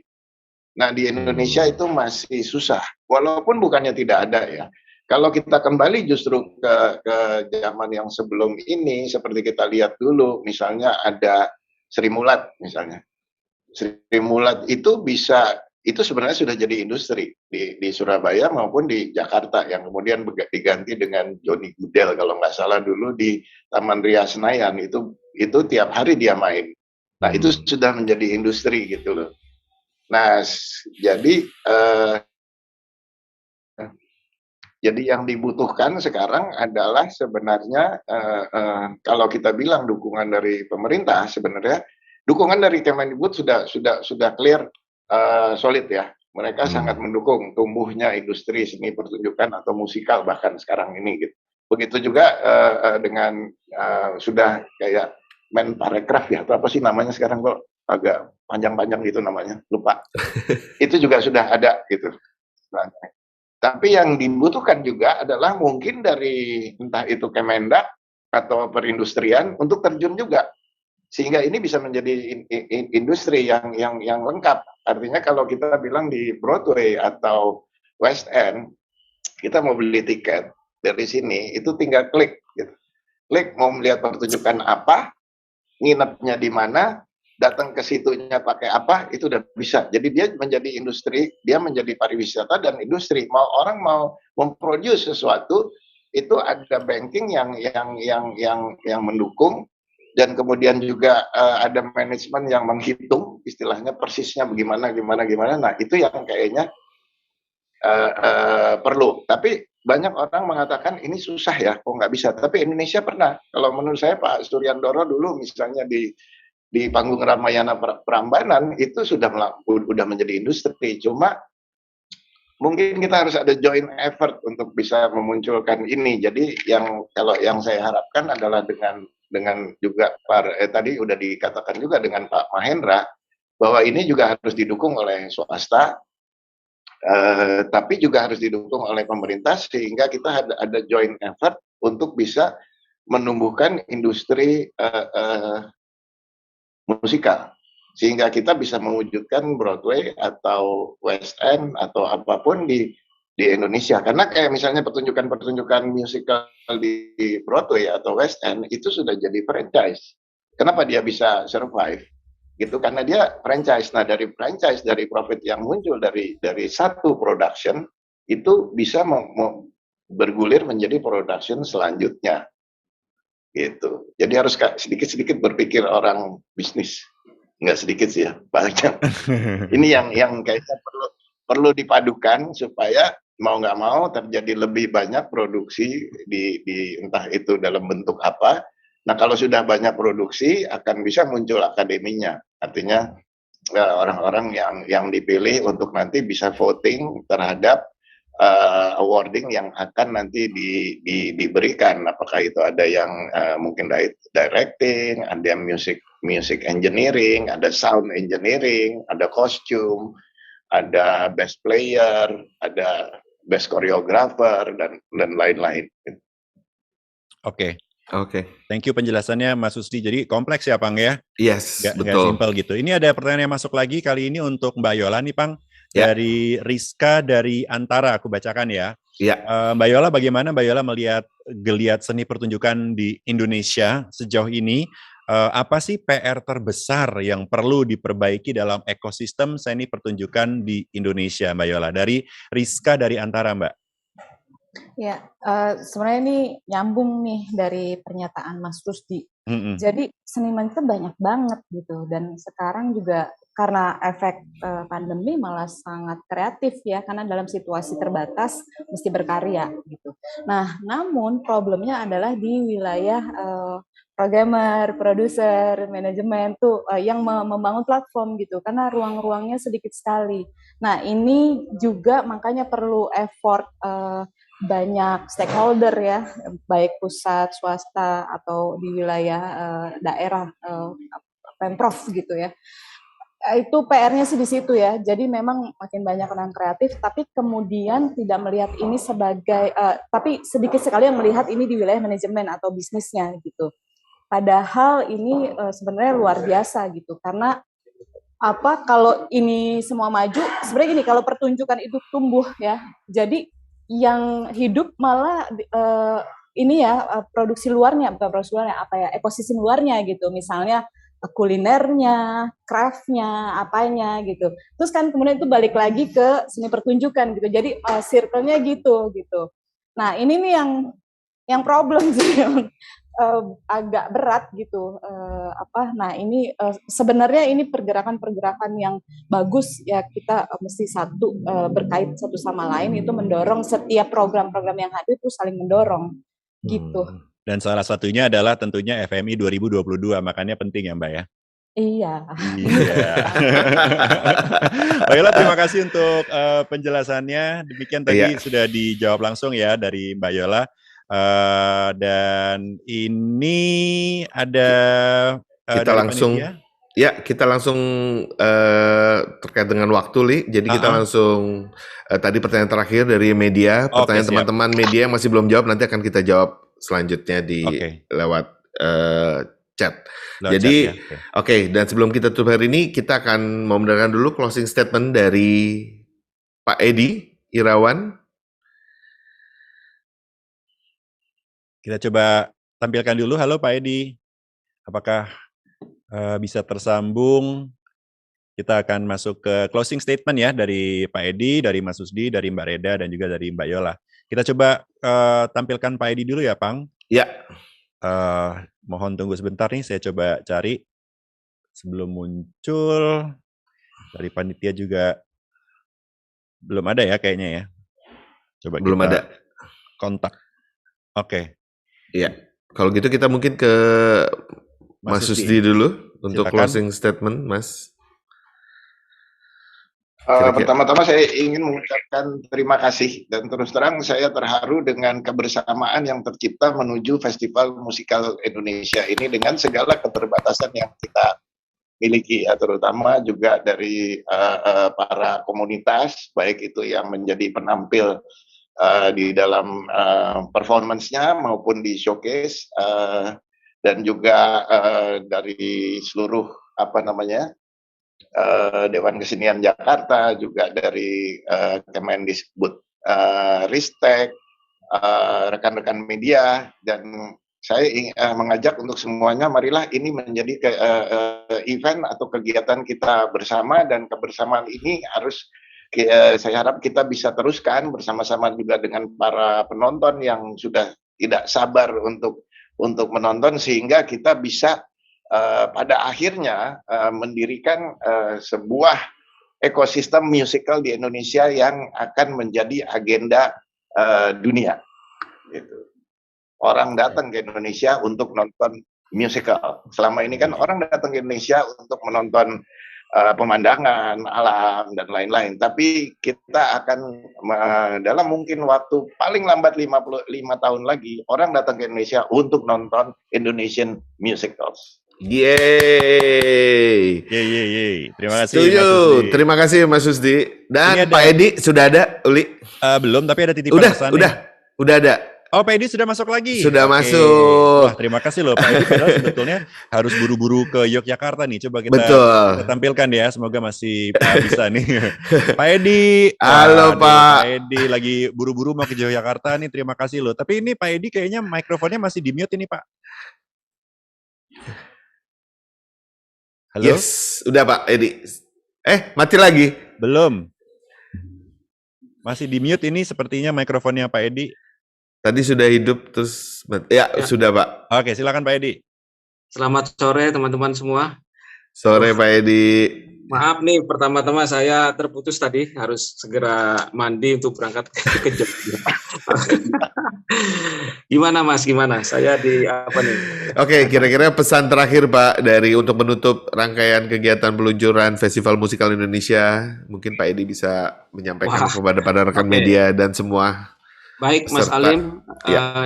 Nah, di Indonesia itu masih susah, walaupun bukannya tidak ada ya. Kalau kita kembali justru ke zaman yang sebelum ini, seperti kita lihat dulu, misalnya ada Sri Mulat misalnya. Sri Mulat itu itu sebenarnya sudah jadi industri di Surabaya maupun di Jakarta, yang kemudian diganti dengan Johnny Gudel kalau nggak salah dulu di Taman Ria Senayan, itu tiap hari dia main. Nah, itu sudah menjadi industri gitu loh. Nah, jadi yang dibutuhkan sekarang adalah sebenarnya kalau kita bilang dukungan dari pemerintah, sebenarnya dukungan dari Kemendikbud sudah clear, solid ya. Mereka sangat mendukung tumbuhnya industri seni pertunjukan atau musikal bahkan sekarang ini gitu. Begitu juga dengan sudah kayak Menparekraf ya, atau apa sih namanya sekarang kok agak panjang-panjang gitu namanya, lupa. Itu juga sudah ada gitu. Nah, tapi yang dibutuhkan juga adalah mungkin dari entah itu Kemendak atau perindustrian untuk terjun juga, sehingga ini bisa menjadi industri yang lengkap. Artinya kalau kita bilang di Broadway atau West End, kita mau beli tiket dari sini itu tinggal klik gitu. Klik mau melihat pertunjukan apa, nginepnya di mana, datang ke situnya pakai apa, itu udah bisa. Jadi dia menjadi industri, dia menjadi pariwisata dan industri. Orang mau memproduce sesuatu, itu ada banking yang mendukung, dan kemudian juga ada manajemen yang menghitung, istilahnya persisnya bagaimana. Nah, itu yang kayaknya perlu. Tapi banyak orang mengatakan ini susah ya, kok nggak bisa. Tapi Indonesia pernah. Kalau menurut saya Pak Suryandoro dulu misalnya di di panggung Ramayana Prambanan itu sudah menjadi industri. Cuma mungkin kita harus ada joint effort untuk bisa memunculkan ini. Jadi kalau yang saya harapkan adalah dengan juga tadi udah dikatakan juga dengan Pak Mahendra bahwa ini juga harus didukung oleh swasta, tapi juga harus didukung oleh pemerintah sehingga kita ada joint effort untuk bisa menumbuhkan industri musikal. Sehingga kita bisa mewujudkan Broadway atau West End atau apapun di Indonesia. Karena kayak misalnya pertunjukan musikal di Broadway atau West End itu sudah jadi franchise. Kenapa dia bisa survive? Gitu, karena dia franchise. Nah, dari franchise, dari profit yang muncul dari satu production itu bisa bergulir menjadi production selanjutnya. Gitu. Jadi harus sedikit-sedikit berpikir orang bisnis. Nggak sedikit sih ya, banyak. Ini yang kayaknya perlu dipadukan supaya mau nggak mau terjadi lebih banyak produksi di entah itu dalam bentuk apa. Nah, kalau sudah banyak produksi akan bisa muncul akademinya. Artinya orang-orang yang dipilih untuk nanti bisa voting terhadap awarding yang akan nanti diberikan. Apakah itu ada yang mungkin directing, ada yang music engineering, ada sound engineering, ada costume, ada best player, ada best choreographer dan lain-lain. Oke. Thank you penjelasannya Mas Susdi. Jadi kompleks ya Pang ya? Yes, betul. Gak simpel gitu. Ini ada pertanyaan yang masuk lagi kali ini untuk Mbak Yola nih Pang. Dari Rizka dari Antara, aku bacakan ya. Mbak Yola, bagaimana Mbak Yola melihat geliat seni pertunjukan di Indonesia sejauh ini? Apa sih PR terbesar yang perlu diperbaiki dalam ekosistem seni pertunjukan di Indonesia, Mbak Yola? Dari Rizka dari Antara, Mbak. Ya, sebenarnya ini nyambung nih dari pernyataan Mas Rusdi. Jadi seniman itu banyak banget gitu, dan sekarang juga karena efek pandemi malah sangat kreatif ya, karena dalam situasi terbatas mesti berkarya gitu. Nah, namun problemnya adalah di wilayah programmer, produser, manajemen tuh yang membangun platform gitu, karena ruang-ruangnya sedikit sekali. Nah, ini juga makanya perlu effort banyak stakeholder ya, baik pusat, swasta, atau di wilayah daerah, Pemprov gitu ya. Itu PR-nya sih di situ ya. Jadi memang makin banyak orang kreatif, tapi kemudian tidak melihat ini sebagai, tapi sedikit sekali yang melihat ini di wilayah manajemen atau bisnisnya gitu. Padahal ini sebenarnya luar biasa gitu, karena kalau ini semua maju, sebenarnya gini, kalau pertunjukan itu tumbuh ya, jadi yang hidup malah ini ya produksi luarnya, bukan produksi luarnya, ekosistem luarnya gitu, misalnya kulinernya, craft-nya, apanya gitu. Terus kan kemudian itu balik lagi ke seni pertunjukan gitu. Jadi circle-nya gitu. Nah, ini nih yang problem sih, agak berat gitu. Nah, ini sebenarnya ini pergerakan-pergerakan yang bagus ya, kita mesti berkait satu sama lain, itu mendorong setiap program-program yang hadir itu saling mendorong gitu. Dan salah satunya adalah tentunya FMI 2022, makanya penting ya Mbak ya? Iya. Mbak Yola, terima kasih untuk penjelasannya. Demikian tadi sudah dijawab langsung ya dari Mbak Yola. Dan ini ada kita langsung terkait dengan waktu, Li. Jadi kita langsung tadi pertanyaan terakhir dari media, pertanyaan teman-teman media yang masih belum jawab nanti akan kita jawab selanjutnya lewat chat. Jadi dan sebelum kita tutup hari ini, kita akan mendengarkan dulu closing statement dari Pak Edi Irawan. Kita coba tampilkan dulu. Halo Pak Edi, apakah bisa tersambung? Kita akan masuk ke closing statement ya dari Pak Edi, dari Mas Susdi, dari Mbak Reda, dan juga dari Mbak Yola. Kita coba tampilkan Pak Edi dulu ya, Pang. Ya. Mohon tunggu sebentar nih, saya coba cari sebelum muncul. Dari panitia juga belum ada ya kayaknya ya. Coba belum kita ada kontak. Oke. Iya. Kalau gitu kita mungkin ke Mas Susdi dulu. untuk Silakan. closing statement, Mas. Pertama-tama saya ingin mengucapkan terima kasih dan terus terang saya terharu dengan kebersamaan yang tercipta menuju Festival Musikal Indonesia ini dengan segala keterbatasan yang kita miliki ya, terutama juga dari para komunitas, baik itu yang menjadi penampil di dalam performance-nya maupun di showcase, dan juga dari seluruh Dewan Kesenian Jakarta, juga dari Kemendikbud Ristek, rekan-rekan media, dan saya ingin mengajak untuk semuanya, marilah ini menjadi event atau kegiatan kita bersama, dan kebersamaan ini harus saya harap kita bisa teruskan bersama-sama juga dengan para penonton yang sudah tidak sabar untuk menonton, sehingga kita bisa pada akhirnya mendirikan sebuah ekosistem musical di Indonesia yang akan menjadi agenda dunia. Gitu. Orang datang ke Indonesia untuk nonton musical. Selama ini kan orang datang ke Indonesia untuk menonton pemandangan alam dan lain-lain. Tapi kita akan dalam mungkin waktu paling lambat 55 tahun lagi, orang datang ke Indonesia untuk nonton Indonesian musicals. Yeay. Terima kasih. Setuju. Mas Susdi. Terima kasih Mas Susdi. Dan Pak Edi sudah ada, Uli? Belum, tapi ada titipan pesan. Udah ada. Oh, Pak Edi sudah masuk lagi? Sudah masuk. Wah, terima kasih loh Pak Edi. Padahal sebetulnya harus buru-buru ke Yogyakarta nih. Coba kita tampilkan ya. Semoga masih bisa nih. Pak Edi. Halo Pak. Pak Edi lagi buru-buru mau ke Yogyakarta nih. Terima kasih loh. Tapi ini Pak Edi kayaknya mikrofonnya masih di mute ini Pak. Halo? Yes, udah Pak Edi. Mati lagi? Belum. Masih di mute ini sepertinya mikrofonnya Pak Edi. Tadi sudah hidup terus ya. Sudah Pak. Oke, silakan Pak Edi. Selamat sore teman-teman semua. Sore Pak Edi. Maaf nih, pertama-tama saya terputus tadi, harus segera mandi untuk berangkat ke Jogja. Gimana Mas, gimana? Saya di apa nih? Oke, kira-kira pesan terakhir Pak dari untuk menutup rangkaian kegiatan peluncuran Festival Musikal Indonesia, mungkin Pak Edi bisa menyampaikan kepada rekan media dan semua. Baik Mas Alim,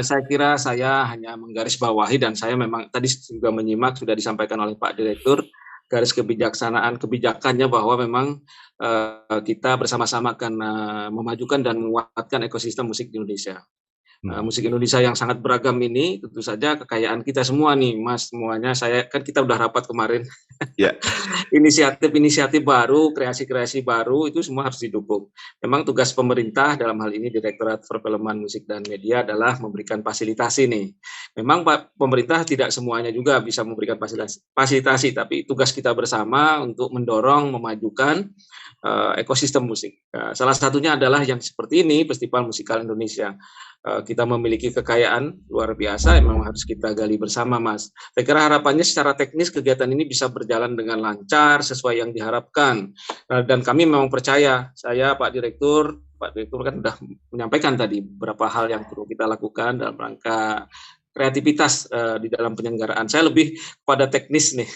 saya kira saya hanya menggarisbawahi, dan saya memang tadi juga menyimak sudah disampaikan oleh Pak Direktur garis kebijakannya bahwa memang kita bersama-sama akan memajukan dan menguatkan ekosistem musik di Indonesia. Musik Indonesia yang sangat beragam ini tentu saja kekayaan kita semua nih Mas, semuanya. Kita udah rapat kemarin. Inisiatif-inisiatif baru, kreasi-kreasi baru itu semua harus didukung. Memang tugas pemerintah dalam hal ini Direktorat Perfilman Musik dan Media adalah memberikan fasilitasi nih. Memang pemerintah tidak semuanya juga bisa memberikan fasilitasi, tapi tugas kita bersama untuk mendorong, memajukan ekosistem musik. Salah satunya adalah yang seperti ini, Festival Musikal Indonesia. Kita memiliki kekayaan luar biasa yang memang harus kita gali bersama Mas. Saya kira harapannya secara teknis kegiatan ini bisa berjalan dengan lancar sesuai yang diharapkan, dan kami memang percaya, saya Pak Direktur kan sudah menyampaikan tadi beberapa hal yang perlu kita lakukan dalam rangka kreativitas di dalam penyelenggaraan. Saya lebih pada teknis nih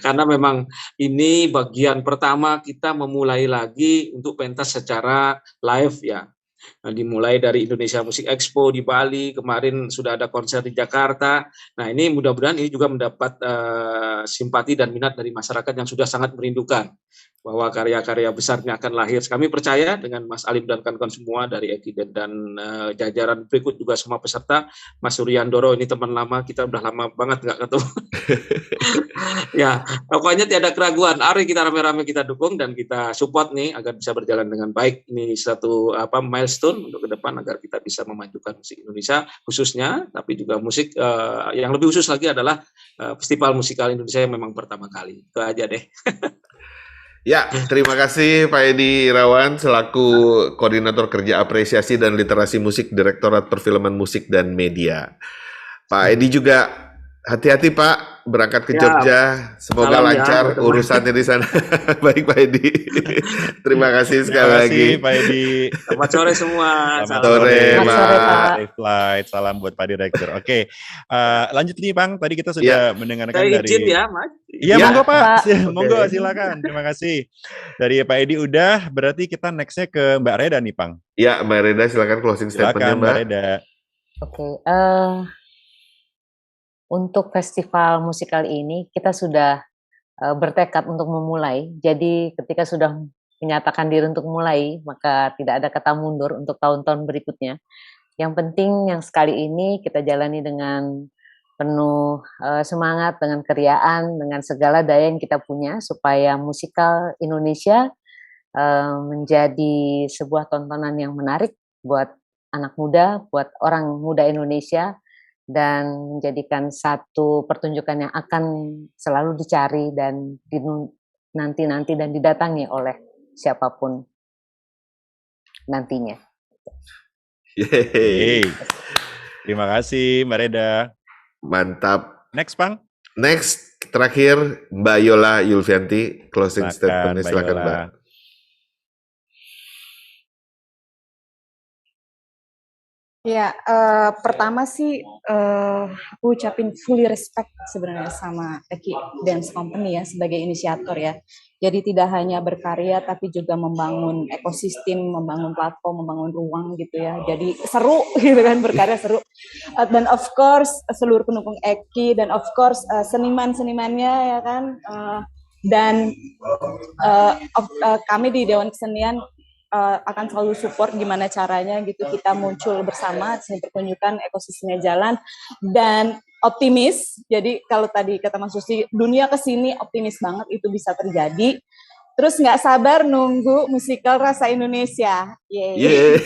karena memang ini bagian pertama kita memulai lagi untuk pentas secara live ya. Dimulai dari Indonesia Music Expo di Bali, kemarin sudah ada konser di Jakarta. Nah ini mudah-mudahan ini juga mendapat simpati dan minat dari masyarakat yang sudah sangat merindukan bahwa karya-karya besarnya akan lahir. Kami percaya dengan Mas Alim dan kawan-kawan semua dari Ekiden dan jajaran berikut juga semua peserta. Mas Suryandoro ini teman lama, kita udah lama banget nggak ketemu. Ya, pokoknya tiada keraguan. Mari kita rame-rame kita dukung dan kita support nih agar bisa berjalan dengan baik. Ini satu milestone untuk ke depan agar kita bisa memajukan musik Indonesia khususnya, tapi juga musik yang lebih khusus lagi adalah Festival Musikal Indonesia yang memang pertama kali. Itu aja deh. Ya, terima kasih Pak Edi Irawan selaku Koordinator Kerja Apresiasi dan Literasi Musik Direktorat Perfilman Musik dan Media. Pak Edi juga hati-hati Pak, Pak berangkat ke Ya, Jogja. Semoga salam ya lancar buat teman. urusannya di sana. Baik Pak Edi. Terima kasih sekali Terima lagi. kasih Pak Edi. Selamat sore semua. Selamat Salam. Sore, Selamat sore, Pak. Pak. Safe flight. Salam buat Pak Direktur. Oke, lanjut nih Bang. Tadi kita Ya. sudah mendengarkan Saya dari. izin ya, Mas. Iya, Ya. monggo Pak. Pak. Monggo Oke. silakan. Terima kasih. Dari Pak Edi udah, berarti kita nextnya ke Mbak Reda nih, Pang. Ya, Mbak Reda silakan closing statement-nya, Silakan Mbak Mbak. Reda. Oke, untuk festival musikal ini kita sudah bertekad untuk memulai. Jadi ketika sudah menyatakan diri untuk mulai, maka tidak ada kata mundur untuk tahun-tahun berikutnya. Yang penting yang sekali ini kita jalani dengan penuh semangat, dengan keriaan, dengan segala daya yang kita punya supaya musikal Indonesia menjadi sebuah tontonan yang menarik buat anak muda, buat orang muda Indonesia, dan menjadikan satu pertunjukan yang akan selalu dicari dan nanti dan didatangi oleh siapapun nantinya. Yeay. Terima kasih Mbak Reda. Mantap. Next, Pang. Next, terakhir Mbak Yola Yulvianti, closing statement-nya silakan Yola. Mbak. Ya, pertama sih aku ucapin fully respect sebenarnya sama Eki Dance Company ya sebagai inisiator ya. Jadi tidak hanya berkarya tapi juga membangun ekosistem, membangun platform, membangun ruang gitu ya. Jadi seru gitu kan, berkarya seru. Dan of course seluruh pendukung Eki dan of course seniman-senimannya ya kan. Dan kami di Dewan Kesenian akan selalu support gimana caranya gitu kita muncul bersama, seni pertunjukan, ekosistemnya jalan, dan optimis. Jadi kalau tadi kata Mas Susi, dunia kesini optimis banget itu bisa terjadi. Terus nggak sabar nunggu musikal Rasa Indonesia. Yeay.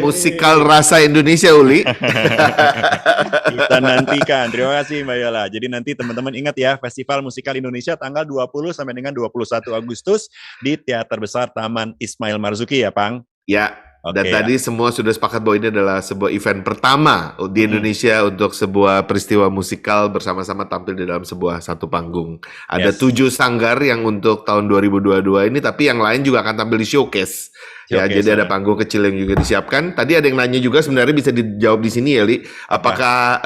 Musikal Rasa Indonesia, Uli. Kita nantikan. Terima kasih Mbak Yola. Jadi nanti teman-teman ingat ya, Festival Musikal Indonesia tanggal 20 sampai dengan 21 Agustus di Teater Besar Taman Ismail Marzuki ya, Pang? Ya, dan Oke, tadi semua sudah sepakat bahwa ini adalah sebuah event pertama di Indonesia untuk sebuah peristiwa musikal bersama-sama tampil di dalam sebuah satu panggung. Ada Yes. 7 sanggar yang untuk tahun 2022 ini, tapi yang lain juga akan tampil di showcase. Ya, Showcase, jadi ada ya. panggung kecil yang juga disiapkan. Tadi ada yang nanya juga, sebenarnya bisa dijawab di sini ya, Li. Apakah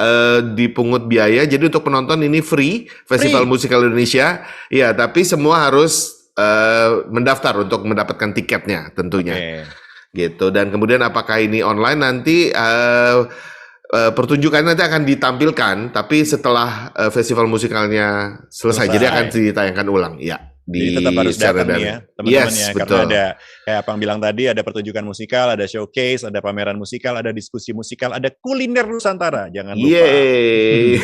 dipungut biaya? Jadi untuk penonton ini free, Festival Musikal Indonesia. Ya, tapi semua harus mendaftar untuk mendapatkan tiketnya tentunya. Oke. Gitu. Dan kemudian apakah ini online nanti pertunjukan nanti akan ditampilkan, tapi setelah festival musikalnya selesai, jadi akan ditayangkan ulang, ya. Jadi tetap harus datang nih ya, teman-teman Yes, ya. betul. Karena ada, kayak Abang bilang tadi, ada pertunjukan musikal, ada showcase, ada pameran musikal, ada diskusi musikal, ada kuliner Nusantara. Jangan lupa. Yeay.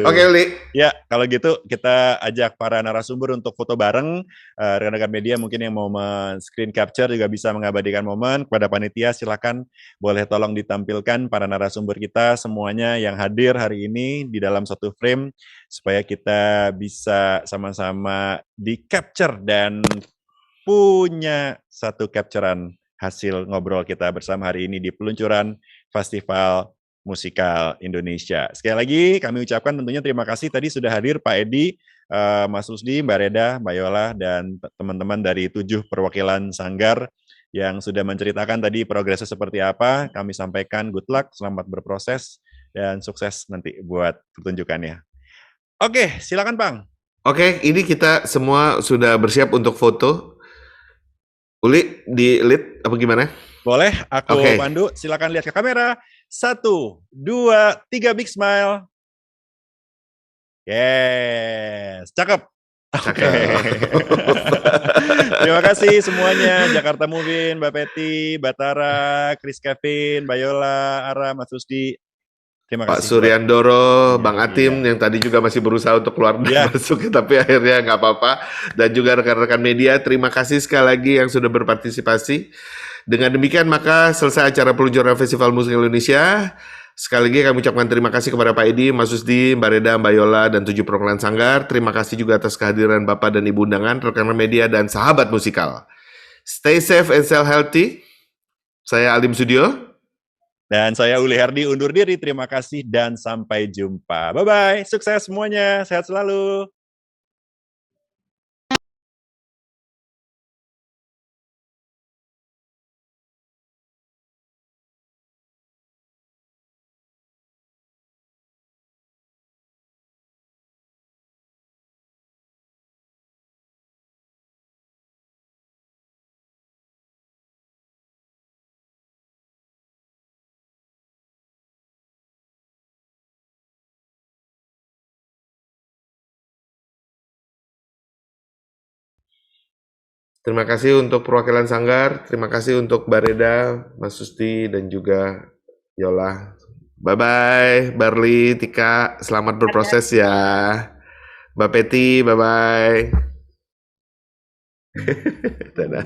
Oke, Uli. Ya, kalau gitu kita ajak para narasumber untuk foto bareng. Rekan-rekan media mungkin yang mau screen capture juga bisa mengabadikan momen. Kepada panitia silakan boleh tolong ditampilkan para narasumber kita semuanya yang hadir hari ini di dalam satu frame supaya kita bisa sama-sama di-capture dan punya satu capturean hasil ngobrol kita bersama hari ini di peluncuran Festival Musikal Indonesia. Sekali lagi kami ucapkan tentunya terima kasih tadi sudah hadir Pak Edi, Mas Rusdi, Mbak Reda, Mbak Yola, dan teman-teman dari 7 perwakilan sanggar yang sudah menceritakan tadi progresnya seperti apa. Kami sampaikan good luck, selamat berproses, dan sukses nanti buat pertunjukannya. Oke, silakan Bang. Oke, ini kita semua sudah bersiap untuk foto. Uli, di lead apa gimana? Boleh, aku Oke. pandu. Silakan lihat ke kamera. 1, 2, 3, big smile. Yes, cakep. Oke. Terima kasih semuanya. Jakarta Movin, Mbak Peti, Batara, Chris Kevin, Mbak Yola, Ara, Mas Rusdi. Terima Pak kasih. Suryandoro, Bang Atim yang tadi juga masih berusaha untuk keluar dan masuk, tapi akhirnya nggak apa-apa. Dan juga rekan-rekan media, terima kasih sekali lagi yang sudah berpartisipasi. Dengan demikian maka selesai acara peluncuran Festival Musik Indonesia. Sekali lagi kami ucapkan terima kasih kepada Pak Edi, Mas Susdi, Mbak Reda, Mbak Yola, dan 7 perwakilan sanggar. Terima kasih juga atas kehadiran Bapak dan Ibu undangan, rekan media, dan sahabat musikal. Stay safe and stay healthy. Saya Alim Sudio. Dan saya Uli Herdi undur diri. Terima kasih dan sampai jumpa. Bye-bye. Sukses semuanya. Sehat selalu. Terima kasih untuk perwakilan Sanggar, terima kasih untuk Mbak Reda, Mas Susti, dan juga Yola. Bye-bye, Barli, Tika, selamat berproses ya. Mbak Peti, bye-bye. Dadah.